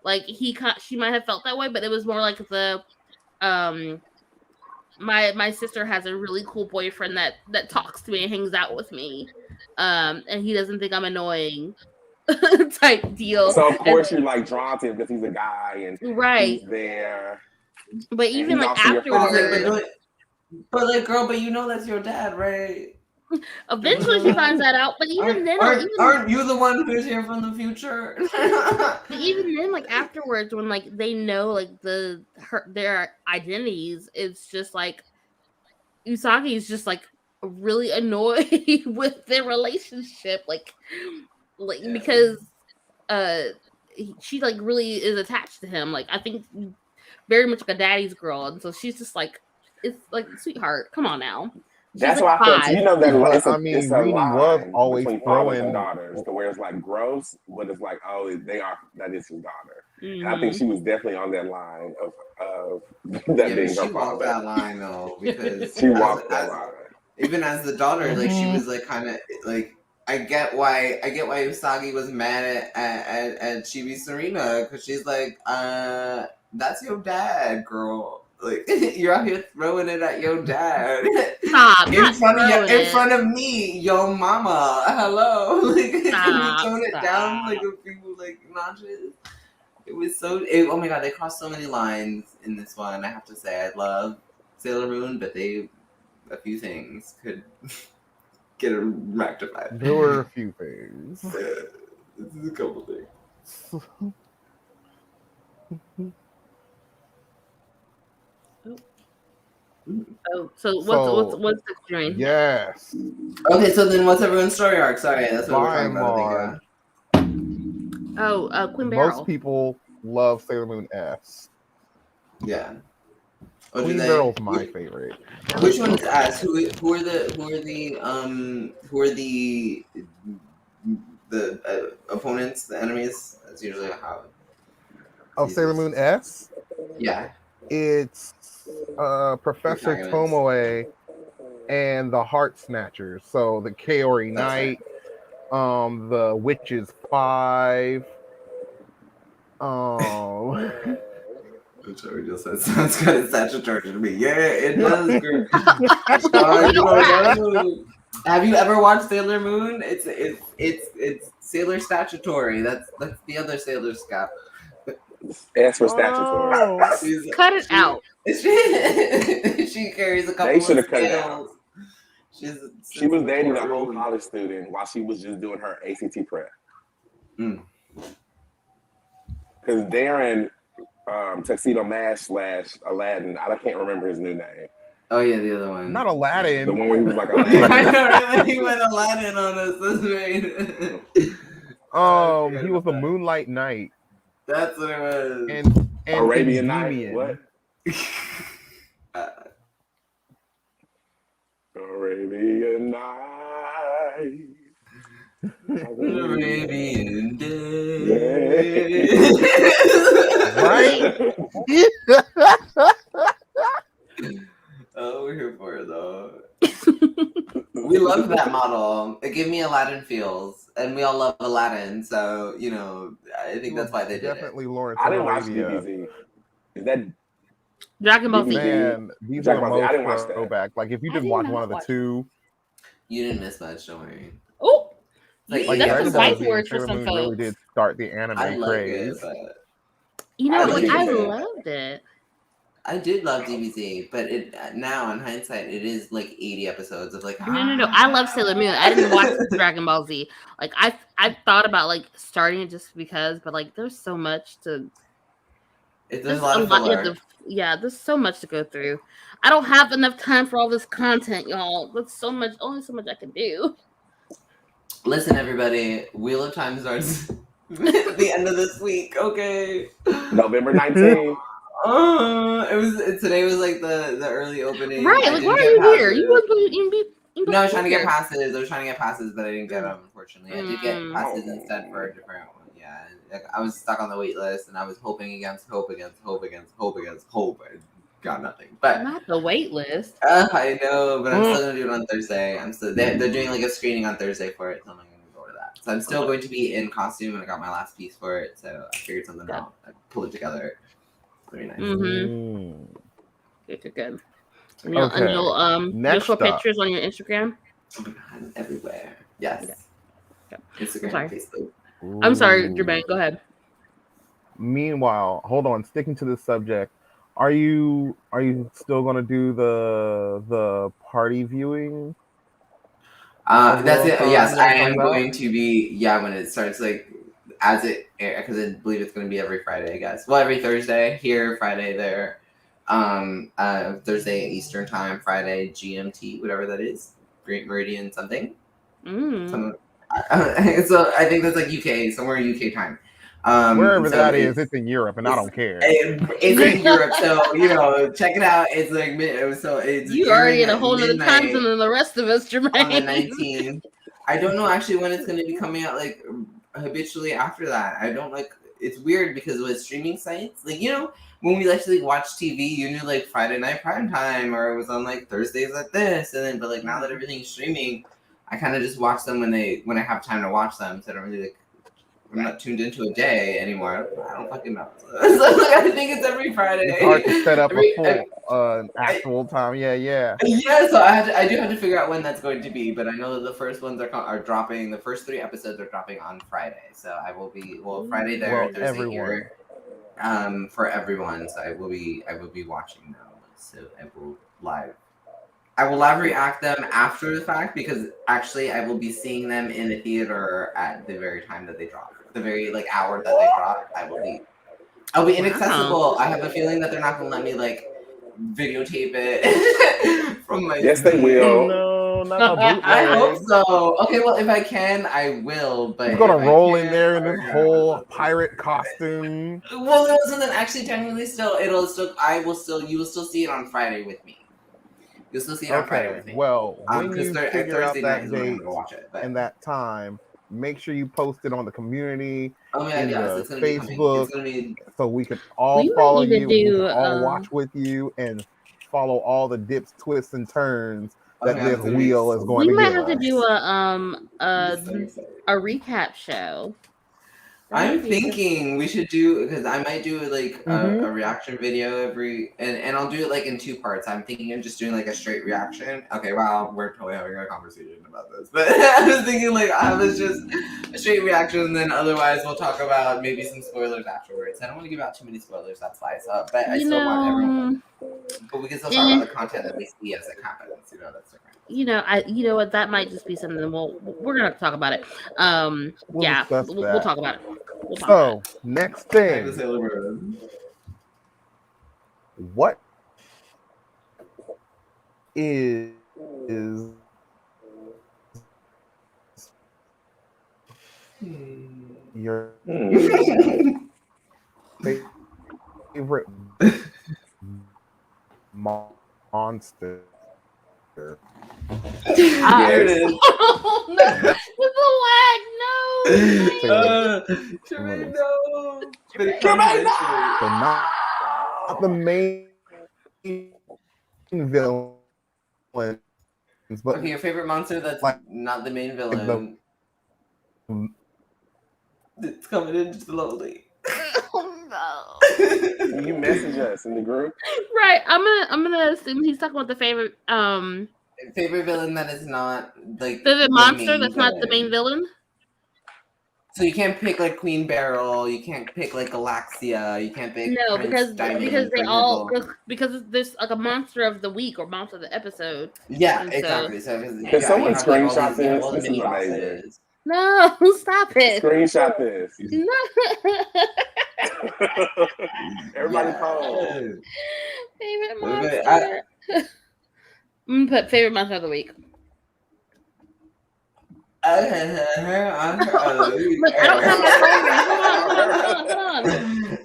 like she might have felt that way, but it was more like the my sister has a really cool boyfriend that talks to me and hangs out with me, and he doesn't think I'm annoying type deal. So of course you're like drawn to him because he's a guy and Right. he's there. But And even he's like also your afterwards, father. but like, girl, but you know that's your dad, right? eventually she finds that out. But even then, aren't you the one who's here from the future? even then, like afterwards, when like they know like their identities, it's just like Usagi is just like really annoyed with their relationship, like because she like really is attached to him. Like I think very much like a daddy's girl, and so she's just like it's like sweetheart, come on now. She's That's like why I feel. You know that But, it's a Rini was line always between fathers and throwing. daughters, to where it's like gross, but it's like that is his daughter. Mm-hmm. And I think she was definitely on that line of that being her she walked father. that line though, because She walked that line. Even as the daughter, like she was like kind of like I get why Usagi was mad at Chibi Serena, because she's like, that's your dad, girl. Like you're out here throwing it at your dad. Stop, in front of me, yo mama. Hello. Like can you tone it down like a few like notches? It was oh my god, they crossed so many lines in this one. I have to say I love Sailor Moon, but a few things could get it rectified. There were a few things. This is a couple things. Oh, so what's the dream? Yes. Okay, so then what's everyone's story arc? Sorry, that's what we're talking about. I think, Oh, Queen Beryl. Most people love Sailor Moon S. Yeah. Queen Beryl's my favorite. Which one is S? Who are the opponents, the enemies? That's usually how. Of Sailor Moon S? Yeah. It's Professor Tomoe and the Heart Snatchers. So the Kaori Knight, the Witches 5. Which I just said sounds kind of statutory to me. Yeah, it does. Have you ever watched Sailor Moon? It's Sailor Statutory. That's the other Sailor Scout. S for statutory. Cut it out. She carries a couple They should of have cut it out. scales. She was dating a whole college student while she was just doing her ACT prep. Because Darren, Tuxedo Mask / Aladdin, I can't remember his new name. Oh yeah, the other one. Not Aladdin. The one where he was like I know, he went Aladdin on us. That's right. He was a Moonlight Knight. That's what it was. And Arabian Endymion. Night. What? Arabian night. Arabian day. Right? Oh, we're here for it though. We love that model. It gave me Aladdin feels, and we all love Aladdin, so you know, I think that's why they did it. Definitely Lawrence I of didn't watch Arabia. DBZ. Is that Dragon Ball Z. Man, these Dragon are Ball Z. I most didn't watch that. throwback. Like if you I didn't did watch not one of the watch two, You didn't miss much, don't worry. Oh, Like, like that's Dragon some Ball fight Z and words for Sailor some Moon folks. really did start the anime I like craze. it, but You know, I like like I it. loved it. I did love DBZ, but it now in hindsight, it is like 80 episodes of like. No. I love Sailor Moon. I didn't watch Dragon Ball Z. Like I thought about like starting it just because, but like there's so much to. There's a lot of filler. There's so much to go through. I don't have enough time for all this content, y'all. That's so much. Only so much I can do. Listen, everybody, Wheel of Time starts at the end of this week. Okay. November 19th? Today was like the early opening. Right? Like, why are you here? You wasn't even be. No, I was trying to get passes. But I didn't get them. Unfortunately, I did get passes instead for a different one. Yeah, like, I was stuck on the wait list, and I was hoping against hope against hope against hope against hope. I got nothing. But Not the wait list. I know, but I'm still gonna do it on Thursday. They're doing like a screening on Thursday for it, so I'm gonna go to that. So I'm still going to be in costume, and I got my last piece for it. So I figured something out. I pulled it together. Very nice. Good. And you'll show pictures on your Instagram. Oh my God, everywhere. Yes. Okay. Instagram, Facebook. I'm sorry, Jermaine. Go ahead. Meanwhile, hold on. Sticking to this subject, are you still going to do the party viewing? That's it. Yes, I am going to be. Yeah, when it starts, like because I believe it's going to be every Friday. I guess. Well, every Thursday here, Friday there. Thursday Eastern time, Friday GMT, whatever that is, Great Meridian something. So I think that's like UK, somewhere UK time. Wherever that is, it's in Europe, and I don't care. It's in Europe, so check it out. It's like it's you already in a whole other time zone than the rest of us, Jermaine. On the 19th. I don't know actually when it's going to be coming out like habitually after that. I don't like. It's weird because with streaming sites, like when we actually watch TV, you knew like Friday night prime time, or it was on like Thursdays like this, and then but like now that everything's streaming, I kind of just watch them when I have time to watch them. So I don't really like. I'm not tuned into a day anymore. I don't fucking know. I think it's every Friday. It's hard to set up a full actual time. Yeah. Yeah. So I do have to figure out when that's going to be, but I know that the first ones are dropping. The first 3 episodes are dropping on Friday, so I will be Friday there, Thursday everyone. Here. For everyone, so I will be watching them. So I will live react them after the fact because actually I will be seeing them in the theater at the very time that they drop. The very hour that they drop, I'll be inaccessible. I have a feeling that they're not gonna let me videotape it from my Yes, they will. No, not a bootleg. I hope so. Okay, well if I can, I will. But you're gonna roll in there in this whole pirate costume. Well, no, so then actually technically you will still see it on Friday with me. You'll still see it on Friday with me. Well, when you figure out that date and that time, make sure you post it on the community, it's Facebook, so we can all follow you, all watch with you, and follow all the dips, twists, and turns that this wheel is going to give us. We might have to do a recap show. I'm thinking we should do because I might do a reaction video and I'll do it in 2 parts. I'm thinking of just doing a straight reaction. Okay, wow, we're totally having a conversation about this, but I was thinking I was just a straight reaction, and then otherwise we'll talk about maybe some spoilers afterwards. I don't want to give out too many spoilers. That's why. So, but I still want everyone. But we can still talk about the content that we see as it happens. That's different. You know what? That might just be something. We're gonna talk about it. We'll talk about it. Next thing. What is your favorite monster Here it is. Oh no! With the lag, no. Tremaine, no. Tremaine, no! So not the main villains, but Okay, your favorite monster that's like not the main villain. It's coming in slowly. Oh no! You message us in the group. Right, I'm gonna assume he's talking about the favorite Favorite villain that is not like favorite the monster main that's not the main villain. So you can't pick like Queen Beryl, you can't pick like Galaxia, you can't pick No, Prince Diamond, because they for all example. because there's like a monster of the week or monster of the episode. Yeah, And exactly. So Can someone you have, like, all screenshot these- you have this? all the This is mini amazing. bosses. No, stop it. Screenshot this. No. Everybody pause. Favorite Wait, wait, monster. I'm gonna put favorite monster of the week. Look, Look, I don't have my phone here. Hold on.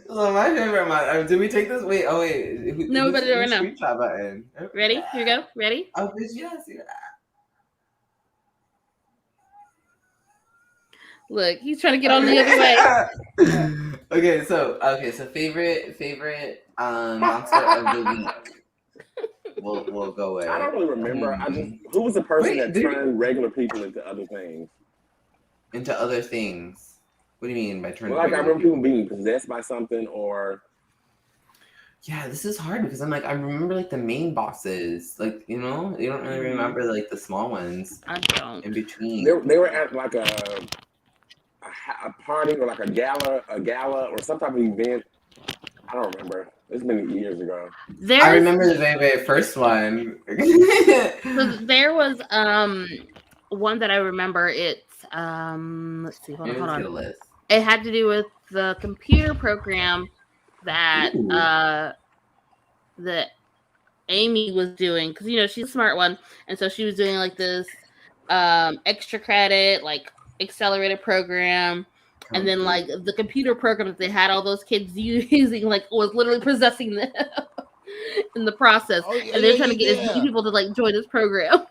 So my favorite monster. Did we take this? Wait, oh wait. No, we better do it right now. Screenshot button. Ready? Here we go. Ready? Oh, bitch, yes. Yeah. Look, he's trying to get on the other way. Okay, so favorite monster of the week. We'll go with. I don't really remember. Who was the person that dude. turned regular people into other things? Into other things. What do you mean by turning? Well, like I regular remember people being possessed by something, or Yeah, this is hard because I'm like I remember like the main bosses, like you don't really remember like the small ones I don't. in between. they were at like a party or like a gala or some type of event. I don't remember. It's been years ago. I remember the very, very first one. So there was one that I remember. It's let's see, hold on. Get a list. It had to do with the computer program that that Amy was doing, because she's a smart one, and so she was doing like this extra credit, like accelerated program. And then, like, the computer program that they had all those kids using, like, was literally possessing them in the process. Oh, yeah, and they're trying to get as many people to, like, join this program.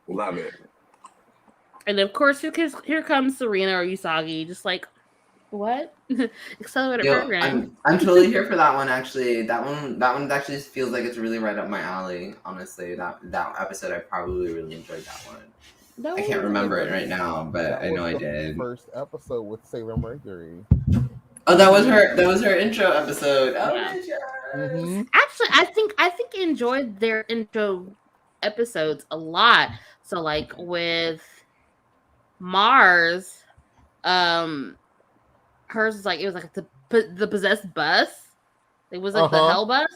Love it. And, of course, here comes Serena or Usagi, just like, what? Accelerated program. I'm totally here for that one, actually. That one actually feels like it's really right up my alley, honestly. That episode, I probably really enjoyed that one. No, I can't remember it right now, but I know I did. First episode with Sailor Mercury. Oh, that was her intro episode. Oh, Yeah. yes. Mm-hmm. Actually, I think I enjoyed their intro episodes a lot. So, like, with Mars, hers was like, it was like the possessed bus. It was like the hell bus.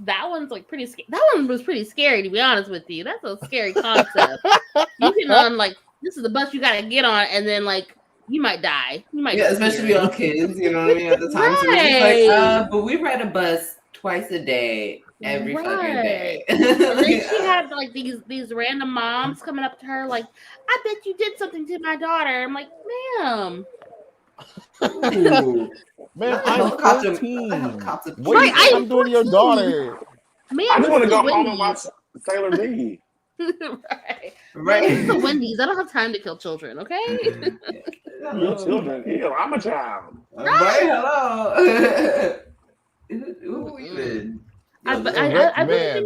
That one's like pretty scary. That one was pretty scary, to be honest with you. That's a scary concept. You can on like, this is the bus you gotta get on, and then like you might die. You might, especially all kids. You know what I mean? At the time, so it's like, but we ride a bus twice a day, every fucking day. And then she had like these random moms coming up to her, like, I bet you did something to my daughter. I'm like, ma'am. Ooh. Man, I'm 13. What Right, I'm doing to your daughter? Man, I just want to go home and watch Sailor D. Right. It's the Wendy's. I don't have time to kill children, okay? Your children. Ew, I'm a child. Right, hello. Ooh, even.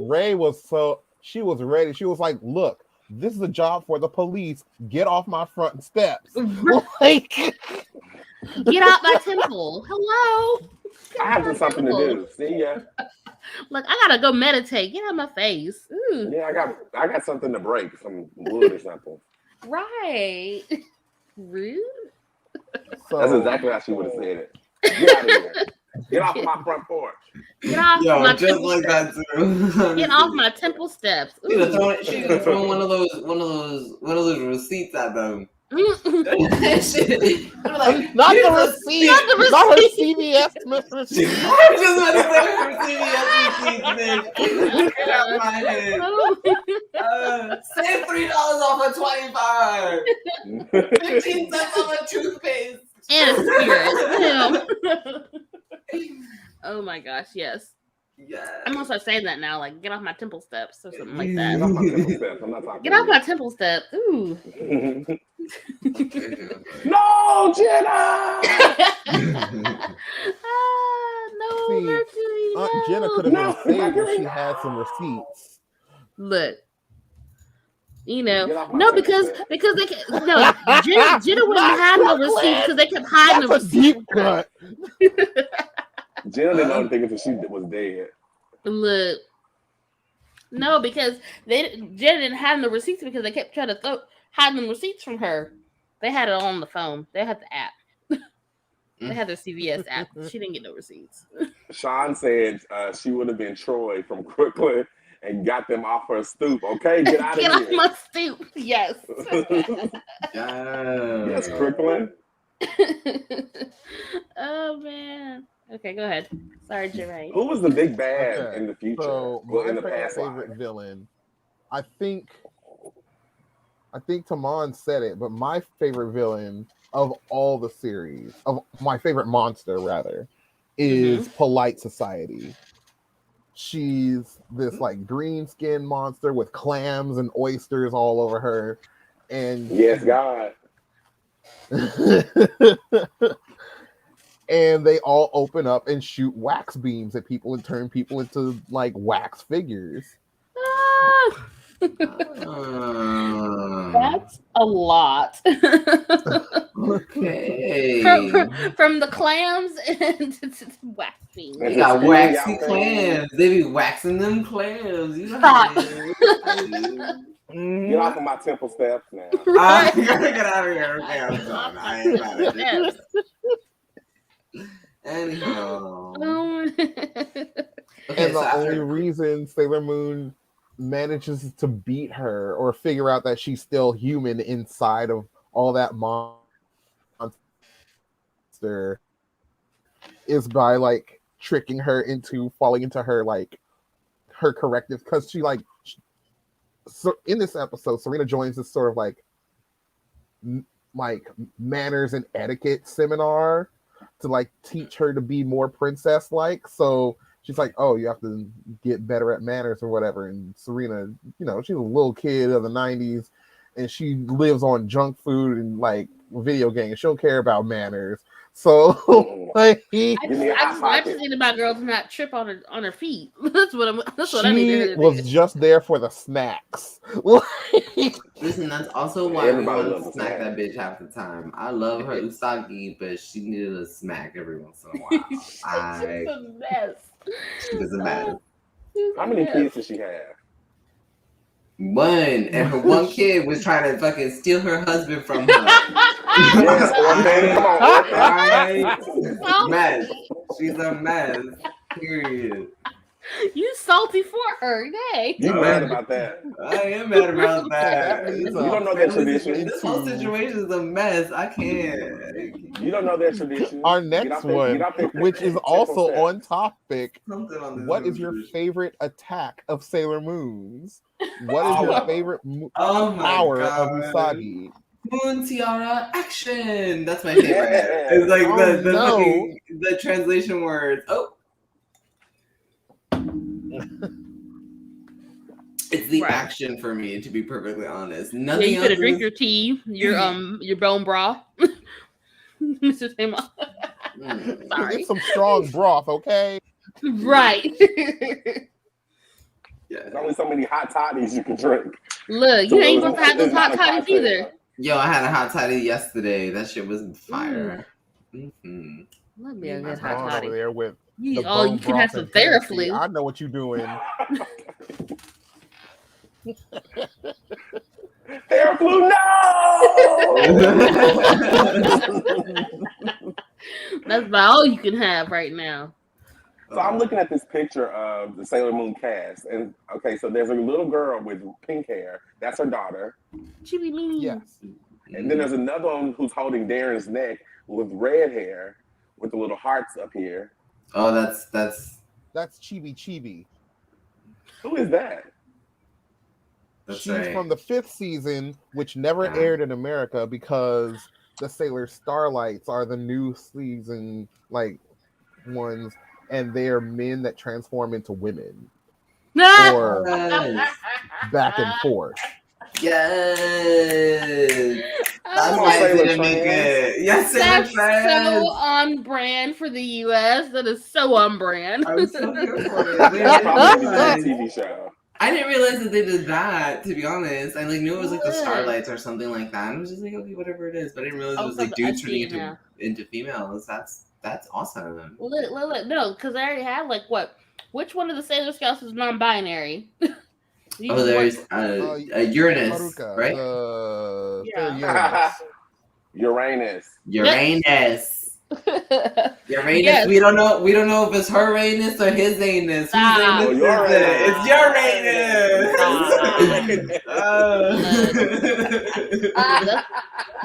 Ray was she was ready. She was like, look, this is a job for the police. Get off my front steps. Like, get out my temple. Hello. I have something to do. See ya. Look, I gotta go meditate. Get out of my face. Ooh. Yeah, I got something to break, some wood or something. Right. Rude. That's exactly how she would have said it. Get out of here. Get off my front porch. Get off my just temple like steps. that too. Get off my temple steps. She's gonna throw one of those receipts at them. not the receipt. Not her CVS receipt. I just want to say her CVS receipts, bitch. Get out my head. Save $3 off a 25. 15 cents off a toothpaste. And a spirit. Oh my gosh, yes. Yes. I'm gonna start saying that now. Like, get off my temple steps or something like Get that. off my temple steps. I'm not talking. Get off my temple steps. Ooh. No, Jenna. No, See, Mercury. Aunt No. Jenna could have No, been saved if Mercury, she had no. some receipts. Look. You Get know, off my no, temple because steps. they can no Jenna wouldn't Not have no Brooklyn! receipts because they kept hiding the That's a receipts. deep cut. Jenna didn't know anything until she was dead. Look, no, because Jenna didn't have no receipts because they kept trying to hide them receipts from her. They had it on the phone. They had the app. They had their CVS app. She didn't get no receipts. Sean said she would have been Troy from Crooklyn and got them off her stoop. Okay, get out of Get here. off my stoop. Yes. Yes, Crooklyn. Oh man. Okay, go ahead. Sorry, Jermaine. Who was the big bad Okay, in the future? So Well, my in the past favorite life. villain, I think Tamon said it, but my favorite villain of all the series, of my favorite monster rather, is Polite Society. She's this like green skin monster with clams and oysters all over her, and Yes, God. and they all open up and shoot wax beams at people and turn people into like wax figures. Ah, that's a lot. Okay. From the clams and to wax beans. They got waxy clams. They be waxing them clams. You know Stop. Get off of my temple steps now. Right. Get out of here. Okay, I'm done. I ain't about it. Anyhow. And the only reason Sailor Moon manages to beat her or figure out that she's still human inside of all that monster is by like tricking her into falling into her like her corrective, because she like so in this episode Serena joins this sort of like manners and etiquette seminar to like teach her to be more princess like. So she's like, oh, you have to get better at manners or whatever. And Serena, you know, she's a little kid of the 90s and she lives on junk food and like video games. She don't care about manners. So like I just need my girl to not trip on her feet. That's what I need her to do. She was just there for the snacks. Listen, that's also why Everybody everyone loves a smack snack. that bitch half the time. I love her Usagi, but she needed a smack every once in a while. She's a mess. She was a mess. How many kids does she have? One, and her one kid was trying to fucking steal her husband from her. Yes, orphan. Come on, orphan. Right? Mess. She's a mess. Period. You salty for her, yay. You mad about that? I am mad about that. That means, You don't know their tradition. This whole situation is a mess. I can't. You don't know their tradition. Our next one, which is also on topic. What is your favorite attack of Sailor Moon's? What is your favorite power of Usagi? Moon Tiara action. That's my favorite. It's like the translation words. Oh. It's the action for me, to be perfectly honest. Nothing you could drink your tea, your bone broth. Mr. Tema. Sorry. Get some strong broth, okay? Right. There's only so many hot toddies you can drink. Look, you ain't gonna have those hot toddies either. Yo, I had a hot toddy yesterday. That shit was fire. Mm-hmm. Let me a good hot toddy over there with you can have some Theraflu. I know what you're doing. Theraflu, no! That's about all you can have right now. So I'm looking at this picture of the Sailor Moon cast, and okay, so there's a little girl with pink hair. That's her daughter. Chibi Moon. Yes. And then there's another one who's holding Darren's neck with red hair, with the little hearts up here. Oh, that's Chibi Chibi. Who is that? She's from the 5th season, which never aired in America because the Sailor Starlights are the new season like ones. and they are men that transform into women, No. or Yes. back and forth. Yes. That's on, why I Sailor didn't make Trans. it. Yes, Sailor That's Trans. so on brand for the US. That is so on brand. I'm so here for it. Wait, It's probably gonna be a realize- TV show. I didn't realize that they did that, to be honest. I knew it was like the What? Starlights or something like that. And I was just like, okay, whatever it is. But I didn't realize it was like dudes turning into females. That's awesome. No, because I already have like what? Which one of the Sailor Scouts is non-binary? Oh, there's Uranus, Haruka, right? Yeah. Uranus. Uranus. Uranus. Yes. We don't know if it's her Uranus or his anus. Stop. Whose anus is it? It's Uranus.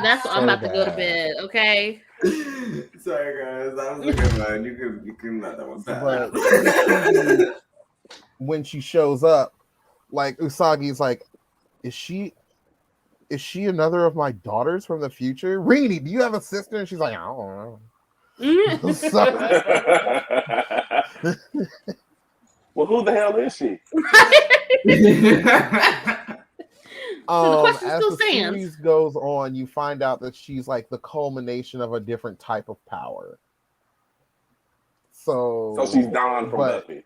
That's what I'm about to go to bed. Okay. Sorry guys, that was a good one. You can let that one pass. But when she shows up, like Usagi's like, is she another of my daughters from the future? Rini, do you have a sister? And she's like, I don't know. Well, who the hell is she? So the question as still the stands. series goes on, you find out that she's like the culmination of a different type of power. So she's Dawn from Buffy.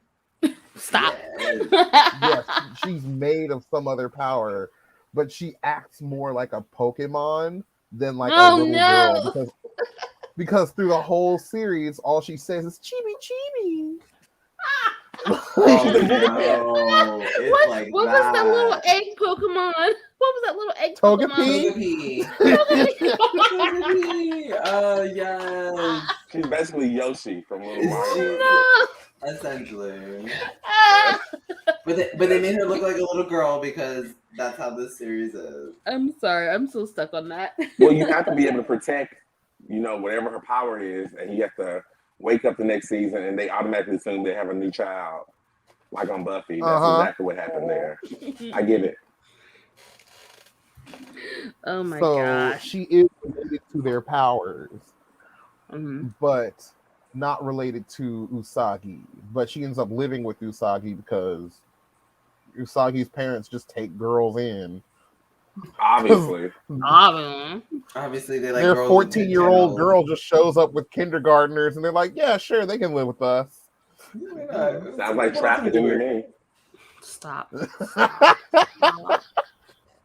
Stop. Yes, she's made of some other power, but she acts more like a Pokemon than like a little girl because through the whole series, all she says is chibi chibi. What was that little egg Pokemon? What was that little egg Togepi? Togepi. Oh yes. She's basically Yoshi from Little Mario. No. Essentially. But they made her look like a little girl because that's how this series is. I'm sorry, I'm so stuck on that. Well, you have to be able to protect, whatever her power is, and you have to wake up the next season and they automatically assume they have a new child. Like on Buffy. That's exactly what happened there. I get it. Oh my gosh. She is related to their powers, Mm-hmm. but not related to Usagi. But she ends up living with Usagi because Usagi's parents just take girls in. Obviously. Obviously, they like their girls 14-year-old girl just shows up with kindergartners, and they're like, "Yeah, sure, they can live with us." Sounds like trafficking to me. Stop.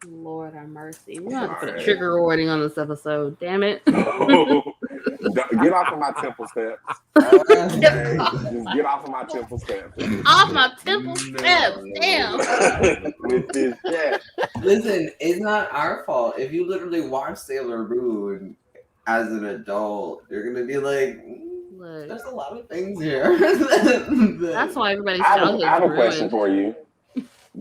Lord have mercy. We have to put a trigger warning on this episode. Damn it. Get off of my temple steps. Just get off of my temple steps. Off my temple steps. Damn. With this shit. Listen, it's not our fault. If you literally watch Sailor Moon as an adult, you're gonna be like, there's a lot of things here. That's why everybody's I childhood have a ruined. question for you.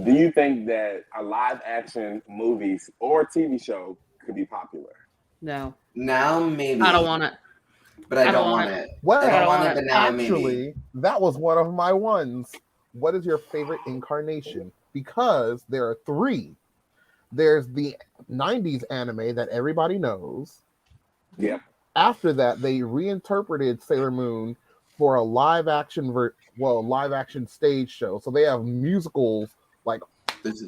Do you think that a live action movies or TV show could be popular? No. Now maybe. I don't want it. But I don't want it. Well, I don't want it, but now actually, maybe. that was one of my ones. What is your favorite incarnation? Because there are three. There's the 90s anime that everybody knows. Yep. After that, they reinterpreted Sailor Moon for a live action stage show. So they have musicals like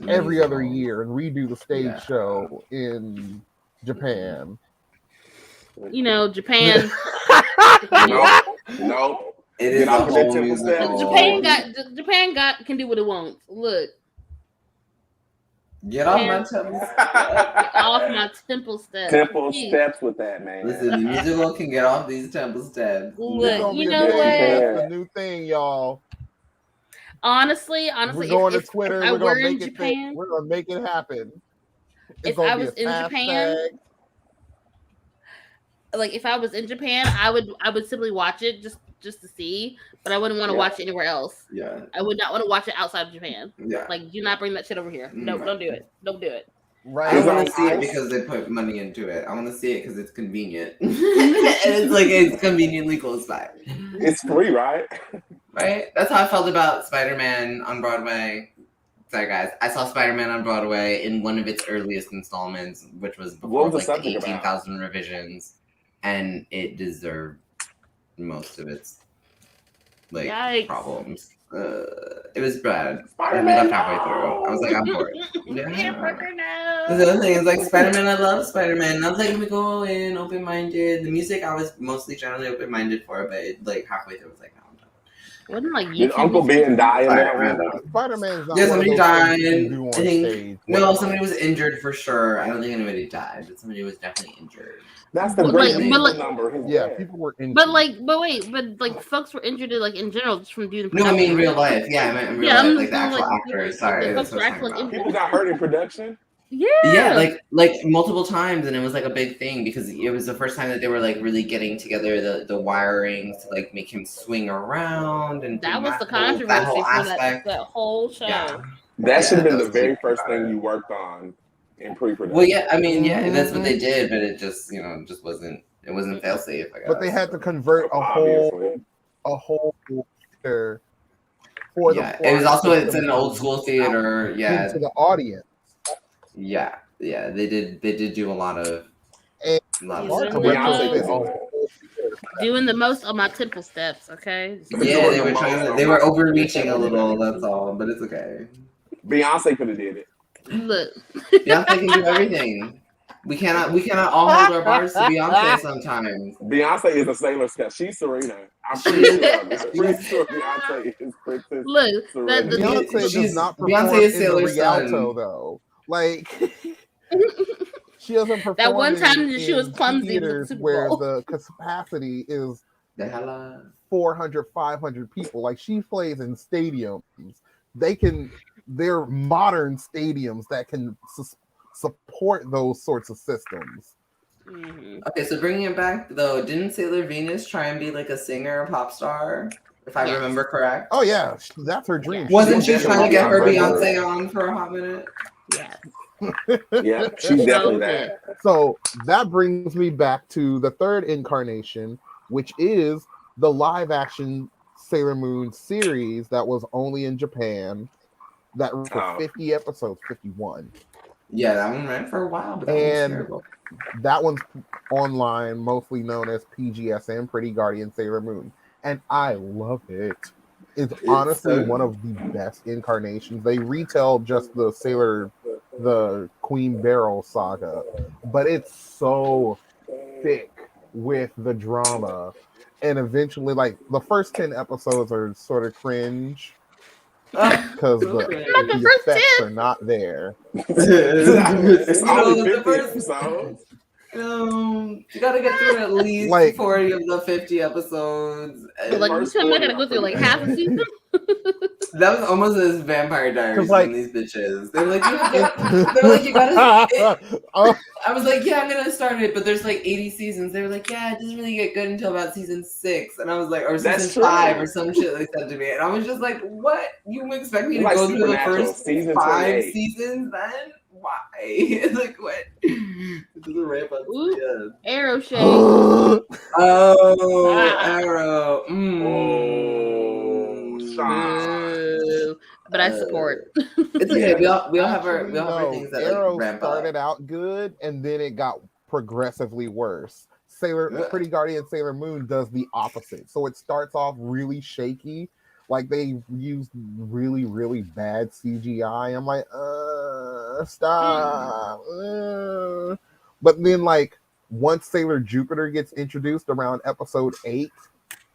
every other year and redo the stage show in Japan. Japan. No. It is a whole musical. Japan can do what it wants. Look. Get off my temple steps. Get off my temple steps. Temple steps with that, man. Listen, the musical can get off these temple steps. Look, you know what? That's the new thing, y'all. Honestly, we're going to Twitter. We're going to in Japan. We're going to make it happen. If I was in Japan, if I was in Japan, I would simply watch it just to see, but I wouldn't want to watch it anywhere else. Yeah. I would not want to watch it outside of Japan. Yeah. Do not bring that shit over here. No, don't do it. Don't do it. Right. I don't want to see it because they put money into it. I want to see it because it's convenient. And it's conveniently close by. It's free, right? Right? That's how I felt about Spider-Man on Broadway. Sorry, guys. I saw Spider-Man on Broadway in one of its earliest installments, which was before the 18,000 revisions. And it deserved most of its like Yikes. problems. It was bad. And we Spider-Man, left halfway through. I was like, I'm bored. Peter Parker, The no. other thing is like Spider-Man. I love Spider-Man. I was like, let me go in open-minded. The music I was mostly generally open-minded for, but like halfway through, I was like, no, I'm done. Wasn't like Did YouTube Uncle music? Ben die in that Spider-Man. one? Spider-Man's not Yeah, one of somebody those things died. you can do on I think stage. no, well. somebody was injured for sure. I don't think anybody died, but somebody was definitely injured. That's the But great like- Diesel but like- number. His Yeah, dad. people were injured. But like folks were injured like in general just from doing. No, I mean production, real right? life. Yeah, I meant in real Yeah, I'm life, like the just actual like- actors. Sorry, the that's folks what were I'm talking actually about. People got hurt in production. Yeah. like multiple times, and it was like a big thing because it was the first time that they were like really getting together the wiring to like make him swing around, and that was the that controversy whole for aspect. that whole show. Yeah. That should have been that the was very deep first about thing it. you worked on in pre-production. Well, yeah, I mean, yeah, that's what Mhm. they did, but it just just wasn't. It wasn't fail safe. I guess. But they had to convert Obviously. a whole theater for the Yeah, it was also it's system an to old school theater. Yeah, into the audience. yeah. They did do a lot of. And Hard hard to to retrofit Beyonce a whole theater. Doing the most on my temple steps, okay? Yeah, they Doing were the trying. most They on were my- overreaching a little. That's all, but it's okay. Beyonce could have did it. Look. Beyonce can do everything. We cannot all hold our bars to Beyonce sometimes. Beyonce is a Sailor Scout. She's Serena. I'm She pretty is. sure. I'm pretty sure Beyonce is Princess Look, Serena. Beyonce does She's- not Beyonce perform is in the Sailor Rialto Sun. though. Like she doesn't perform That one time in, that she was in clumsy with the theaters Super where Bowl. the capacity is The hella. 400, 500 people. Like she plays in stadiums. They're modern stadiums that can support those sorts of systems. Mhm. Okay, so bringing it back though, didn't Sailor Venus try and be like a singer, a pop star? If I Yes. remember correct. Oh yeah, that's her dream. Wasn't She she trying to get her Definitely. Beyonce on for a hot minute? Yes. Yeah, she's definitely So that. So that brings me back to the third incarnation, which is the live action Sailor Moon series that was only in Japan. That ran for Oh. 50 episodes, 51. Yeah, that one ran for a while, but that one was And terrible. that one's online, mostly known as PGSM, Pretty Guardian Sailor Moon. And I love it. It's honestly one of the best incarnations. They retell just the Queen Beryl saga, but it's so thick with the drama. And eventually, like, the first 10 episodes are sort of cringe because Not the the first effects 10. are not there. It's only the 50 first- episodes. You gotta get through at least Like- 40 of the 50 episodes. But like you First said, I gotta 40 go through like are half a pretty season. That was almost as Vampire Diaries 'Cause, like- when these bitches. They're like, you gotta. I was like, yeah, I'm gonna start it, but there's like 80 seasons. They were like, yeah, it doesn't really get good until about season 6, and I was like, or That's season true. 5 or some shit they said to me, and I was just like, what? You expect me to Like go through the Supernatural, first season 5 28. seasons? Then why? Like what? It doesn't ramp up. Ooh. Yeah. Arrow shade. Oh, Ah. Arrow. Oh, stop. Boo. But I support. It's okay. We all have our No, things that Arrow like ramp started up. out good and then it got progressively worse. Yeah. Pretty Guardian Sailor Moon does the opposite. So it starts off really shaky. Like they used really, really bad CGI. I'm like, stop. But then like once Sailor Jupiter gets introduced around episode 8,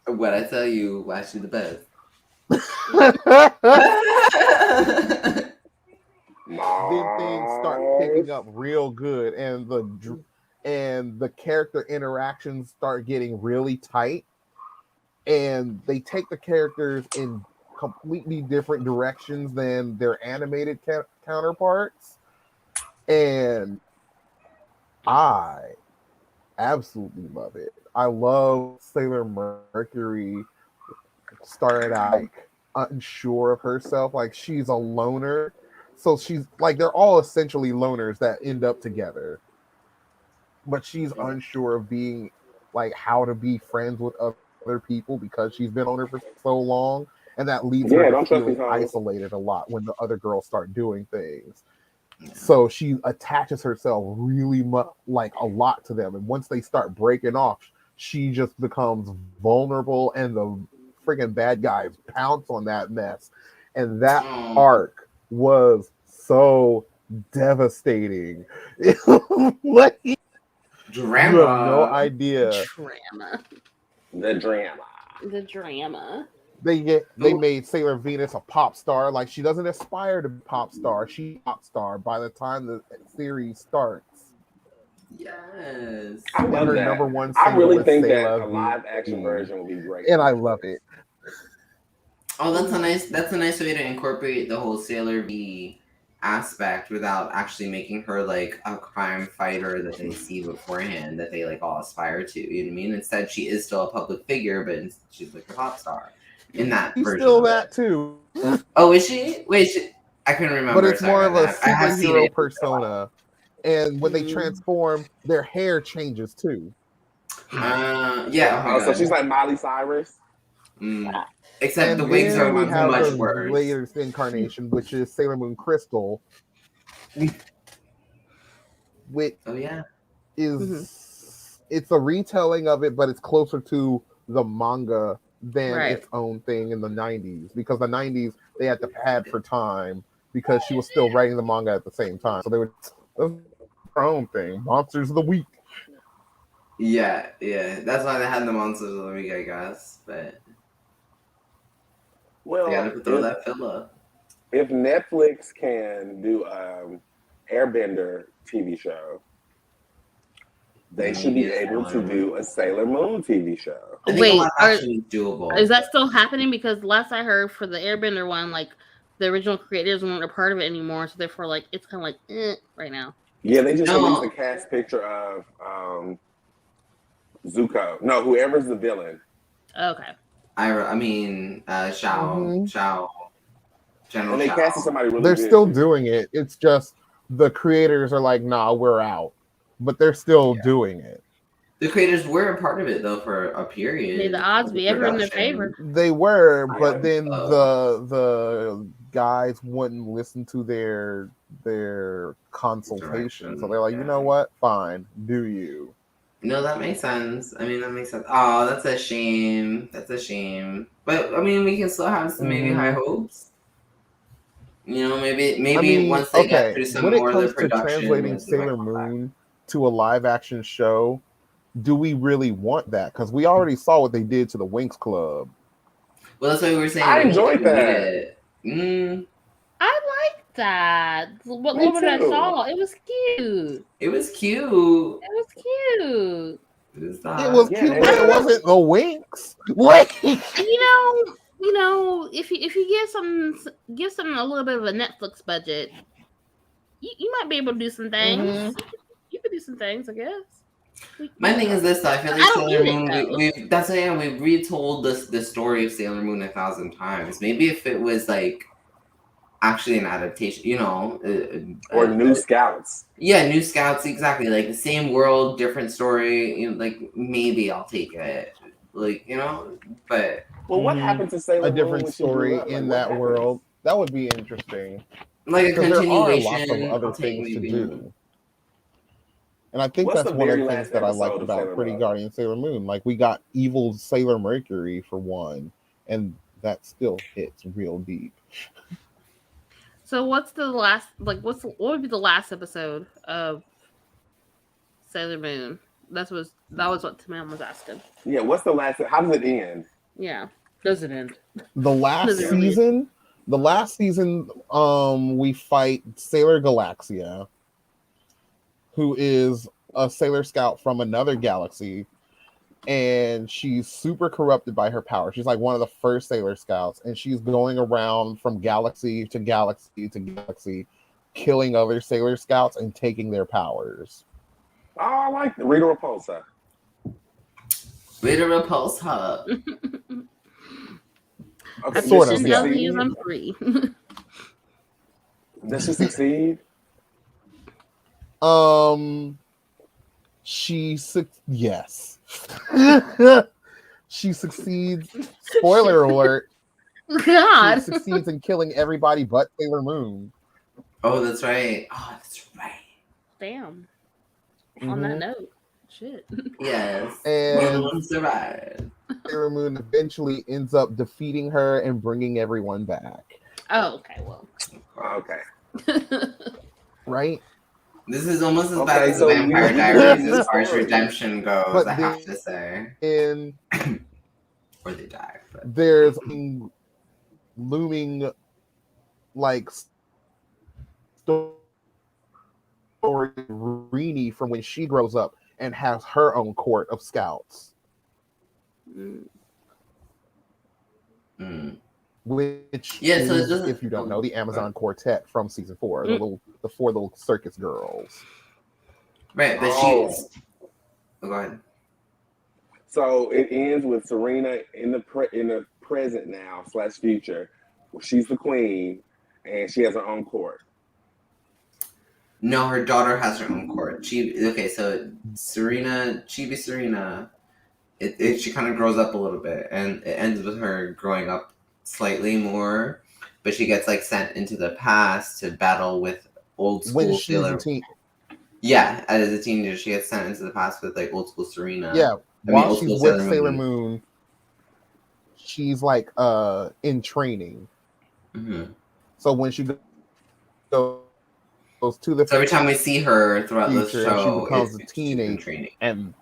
What I tell you, watch you the best. then things start picking up real good and the character interactions start getting really tight, and they take the characters in completely different directions than their animated counterparts, and I absolutely love it. I love Sailor Mercury started out like unsure of herself, like she's a loner. So she's like, they're all essentially loners that end up together. But she's unsure of being like how to be friends with other people because she's been on her for so long. And that leads her to don't trust feeling me, Thomas. isolated a lot when the other girls start doing things. So she attaches herself really much, like a lot to them. And once they start breaking off, she just becomes vulnerable and the freaking bad guys pounce on that mess. And that Oh. arc was so devastating. Like, Drama. you have no idea. Drama. The drama. The drama. They made Sailor Venus a pop star. Like, she doesn't aspire to be a pop star. She's a pop star by the time the series starts. Yes. I love her that. number one I single really is think that Sailor a live action Venus. version would be great. And I love it. Oh, that's a nice way to incorporate the whole Sailor V aspect without actually making her like a crime fighter that they see beforehand that they like all aspire to. You know what I mean? Instead, she is still a public figure, but she's like a pop star in that She's version. still of that it. too. Oh, is she? Wait, I couldn't remember. But it's more of a I have seen superhero it. persona. And when they transform, their hair changes too. Yeah. Oh, my So God. she's like Miley Cyrus. Except And the wigs are then we have much the worse. latest incarnation, which is Sailor Moon Crystal, which is it's a retelling of it, but it's closer to the manga than its own thing in the 90s. Because the 90s they had to pad for time because she was still writing the manga at the same time, so they would her own thing. Monsters of the Week. Yeah. That's why they had the Monsters of the Week, I guess. But Well, they gotta throw that filler. If Netflix can do Airbender TV show, they should be able to do a Sailor Moon TV show. I think a live action is doable. Is that still happening? Because last I heard for the Airbender one, like the original creators weren't a part of it anymore, so therefore, like it's kind of like right now. Yeah, they just released a cast picture of Zuko. No, whoever's the villain. Okay. I mean, Shao. General And they casted somebody really They're good. still doing it. It's just the creators are like, nah, we're out. But they're still doing it. The creators were a part of it though for a period. May the odds be ever in their favor. They were, but then the guys wouldn't listen to their consultation. So they're like, you know what? Fine, do you? No, that makes sense. I mean, that makes sense. Oh, that's a shame. But I mean, we can still have some maybe high hopes. You know, maybe once they get through some more of the production. When it comes to translating Sailor Moon to a live action show, do we really want that? Because we already saw what they did to the Winx Club. Well, that's what we were saying. I enjoyed that. I liked that. What little bit I saw, it was cute. It was cute. It was cute, but it wasn't the Winx. What? You know, if you give something a little bit of a Netflix budget, you might be able to do some things. You could do some things, I guess. My thing is this, though. I feel like Sailor Moon. We've retold the story of Sailor Moon 1,000 times. Maybe if it was like actually an adaptation, you know, or New Scouts. Yeah, New Scouts, exactly. Like the same world, different story. You know, like maybe I'll take it. Like, you know, but what happened to Sailor Moon? A different story in that world. That would be interesting. Like a continuation. There are lots of other things to do. And I think that's one of the things that I like about Pretty Guardian Sailor Moon. Like, we got evil Sailor Mercury for one, and that still hits real deep. So what's the last, like, what would be the last episode of Sailor Moon? That was what Tamam was asking. Yeah, what's the last, how does it end? Yeah, does it end? The last season, we fight Sailor Galaxia, who is a Sailor Scout from another galaxy, and she's super corrupted by her power. She's like one of the first Sailor Scouts, and she's going around from galaxy to galaxy to galaxy, killing other Sailor Scouts and taking their powers. Oh, I like the Rita Repulsa. Rita Repulsa. Okay, sort of. Yeah. I'm free. Does she succeed? Yes. She succeeds. Spoiler alert. God. She succeeds in killing everybody but Sailor Moon. Oh, that's right. Damn. On that note, shit. Yes. And survive. Sailor Moon eventually ends up defeating her and bringing everyone back. Oh, okay. Well, Okay. Right? This is almost as Okay, bad as the so Vampire we Diaries believe as this far as story. redemption goes, But I have to say. And Or they die. But. there's looming like story Rini from when she grows up and has her own court of scouts. Mm. Which Yeah, so it is, doesn't- if you don't know, the Amazon Quartet from season 4, the 4 little circus girls. Right, but she's. Oh, go ahead. So it ends with Serena in the present now / future. She's the queen, and she has her own court. No, her daughter has her own court. So Serena, Chibi Serena, she kind of grows up a little bit, and it ends with her growing up slightly more, but she gets like sent into the past to battle with old school When she's Sailor. a teen. Yeah, as a teenager, she gets sent into the past with like old school Serena. Yeah, while she's old with Sailor Moon, she's like in training. Mm-hmm. So when she goes to the So every time we see her throughout the future, show, she becomes a she's in teenager. training. And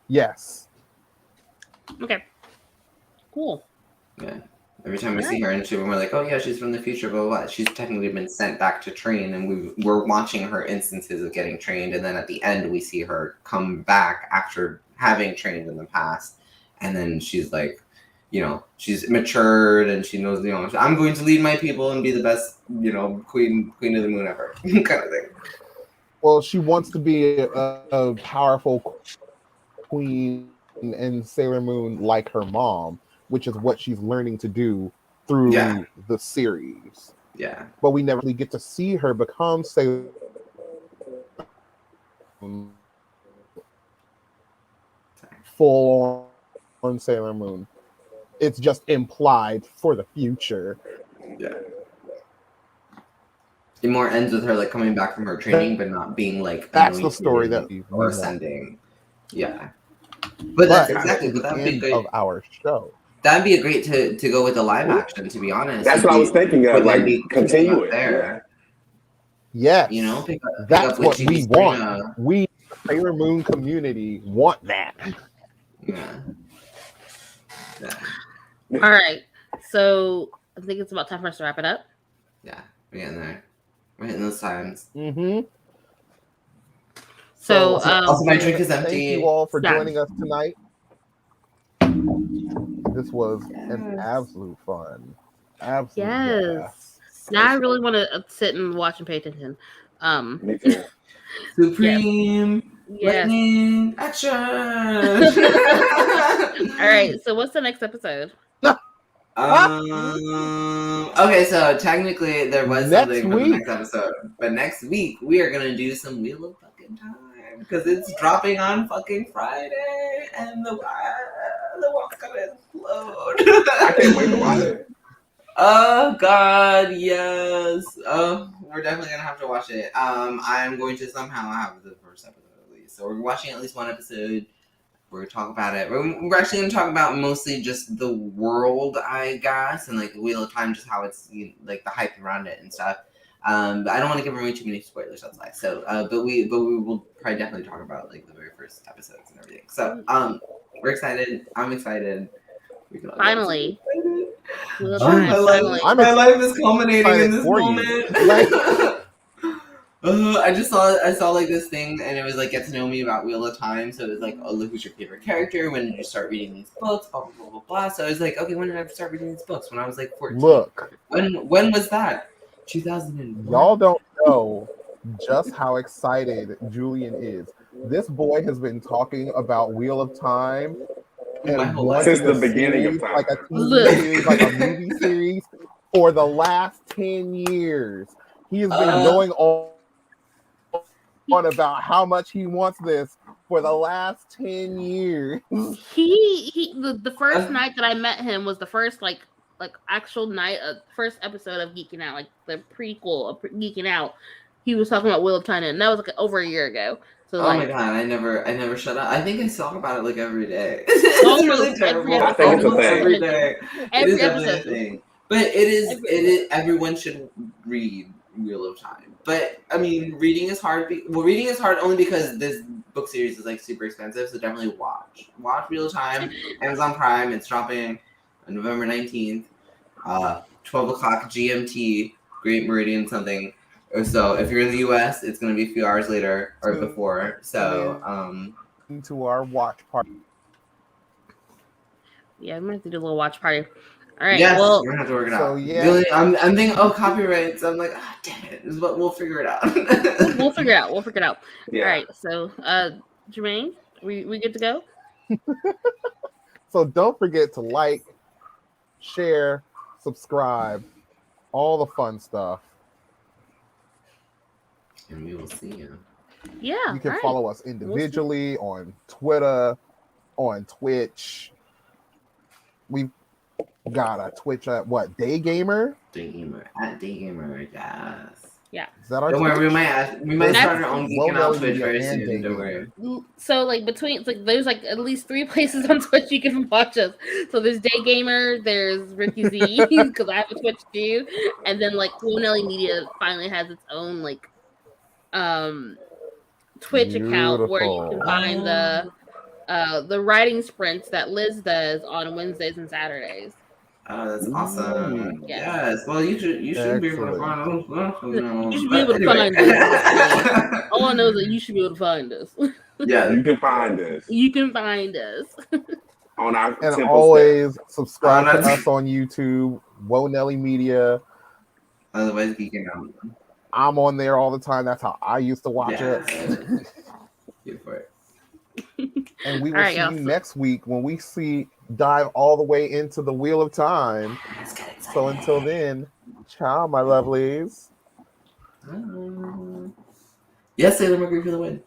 yes. okay. Cool. Yeah. Every time we see her and we're like, oh yeah, she's from the future, blah, blah, blah. She's technically been sent back to train, and we're watching her instances of getting trained, and then at the end we see her come back after having trained in the past, and then she's like, she's matured and she knows, I'm going to lead my people and be the best, queen of the moon ever, kind of thing. Well, she wants to be a powerful queen in Sailor Moon like her mom, which is what she's learning to do through the series. Yeah. But we never really get to see her become Sailor Moon. Full on Sailor Moon. It's just implied for the future. Yeah. It more ends with her like coming back from her training, but not being like that's the story that we or ascending. Yeah. But that's exactly what that'd be great of our show. That'd be a great to go with the live action, to be honest. That's what I was thinking of, like continue it there. Yes. Pick that's up what we want. Serena. We Sailor Moon community want that. Yeah. All right. So I think it's about time for us to wrap it up. Yeah, we're getting there. We're hitting those times. Mm-hmm. So also my drink is empty. Thank you all for joining us tonight. This was an absolute fun. Absolute yes. Now I really want to sit and watch and pay attention. Me too. Supreme. Yes. Lightning action. All right. So what's the next episode? Okay, so technically there was something for the next episode, but next week we are gonna do some Wheel of fucking Time because it's dropping on fucking Friday, and the world's gonna explode. I can't wait to watch it. Oh God, yes. Oh, we're definitely gonna have to watch it. I'm going to somehow have the first episode at least, so we're watching at least one episode. We're gonna talk about it. We're actually gonna talk about mostly just the world, I guess, and like the Wheel of Time, just how it's like the hype around it and stuff. But I don't want to give away too many spoilers. That's why. So, but we will probably definitely talk about like the very first episodes and everything. So, we're excited. I'm excited. Finally. My life is culminating in this moment. I saw like this thing, and it was like, get to know me about Wheel of Time. So it was like, oh, look, who's your favorite character? When did you start reading these books? Blah blah blah blah blah. So I was like, okay, when did I start reading these books? When I was like 14. Look, when was that? 2001. Y'all don't know just how excited Julian is. This boy has been talking about Wheel of Time since the beginning of time, like a TV series, like a movie series, for the last 10 years. He has been going on about how much he wants this for the last 10 years. The first night that I met him was the first like actual night, first episode of Geeking Out, like the prequel of Geeking Out. he was talking about Wheel of China, and that was like over a year ago. So Oh like, my god, I never shut up. I think I talk about it like every day. Almost It's really every terrible. episode. I think it's a Almost thing. every day. It Every is definitely a episode. thing. But it is everyone should read Wheel of Time. But I mean, reading is hard. Reading is hard only because this book series is like super expensive. So definitely watch Wheel of Time. Amazon Prime. It's dropping on November 19th, 12 o'clock GMT, Great Meridian something. So if you're in the US, it's gonna be a few hours later or before. So into our watch party. Yeah, I'm gonna have to do a little watch party. All right. yes, Well, we're gonna have to work it so, out. yeah. Really, I'm thinking, copyrights. I'm like, damn it. But we'll figure it out. we'll figure it out. We'll figure it out. Yeah. All right. So, Jermaine, we good to go? So don't forget to like, share, subscribe, all the fun stuff. And we will see you. Yeah. You can all right. follow us individually on Twitter, on Twitch. We've got a Twitch at what? Day Gamer? At Day Gamer, yes. Yeah. Is that our Don't Twitch? worry, we might start our own Well, Geekin Out Melody Twitch very and soon. Day Don't Gamer. worry. So like there's like at least 3 places on Twitch you can watch us. So there's Day Gamer, there's Ricky Z because I have a Twitch too, and then like Nelly Media finally has its own like Twitch account where you can find the writing sprints that Liz does on Wednesdays and Saturdays. Oh, that's awesome. Yeah. Yes. Well, you should be able to find us. You should be able to find us. All I know is that you should be able to find us. Yeah, You can find us You can find us. on our And Temple always subscribe Oh, to that's- us on YouTube, Whoa Nelly Media. otherwise Geekin Out. I'm on there all the time. That's how I used to watch it. Good for it. And we will All right, see y'all. you next week when we dive all the way into the Wheel of Time. So until then, ciao, my lovelies. Yes, Sailor Mercury for the win.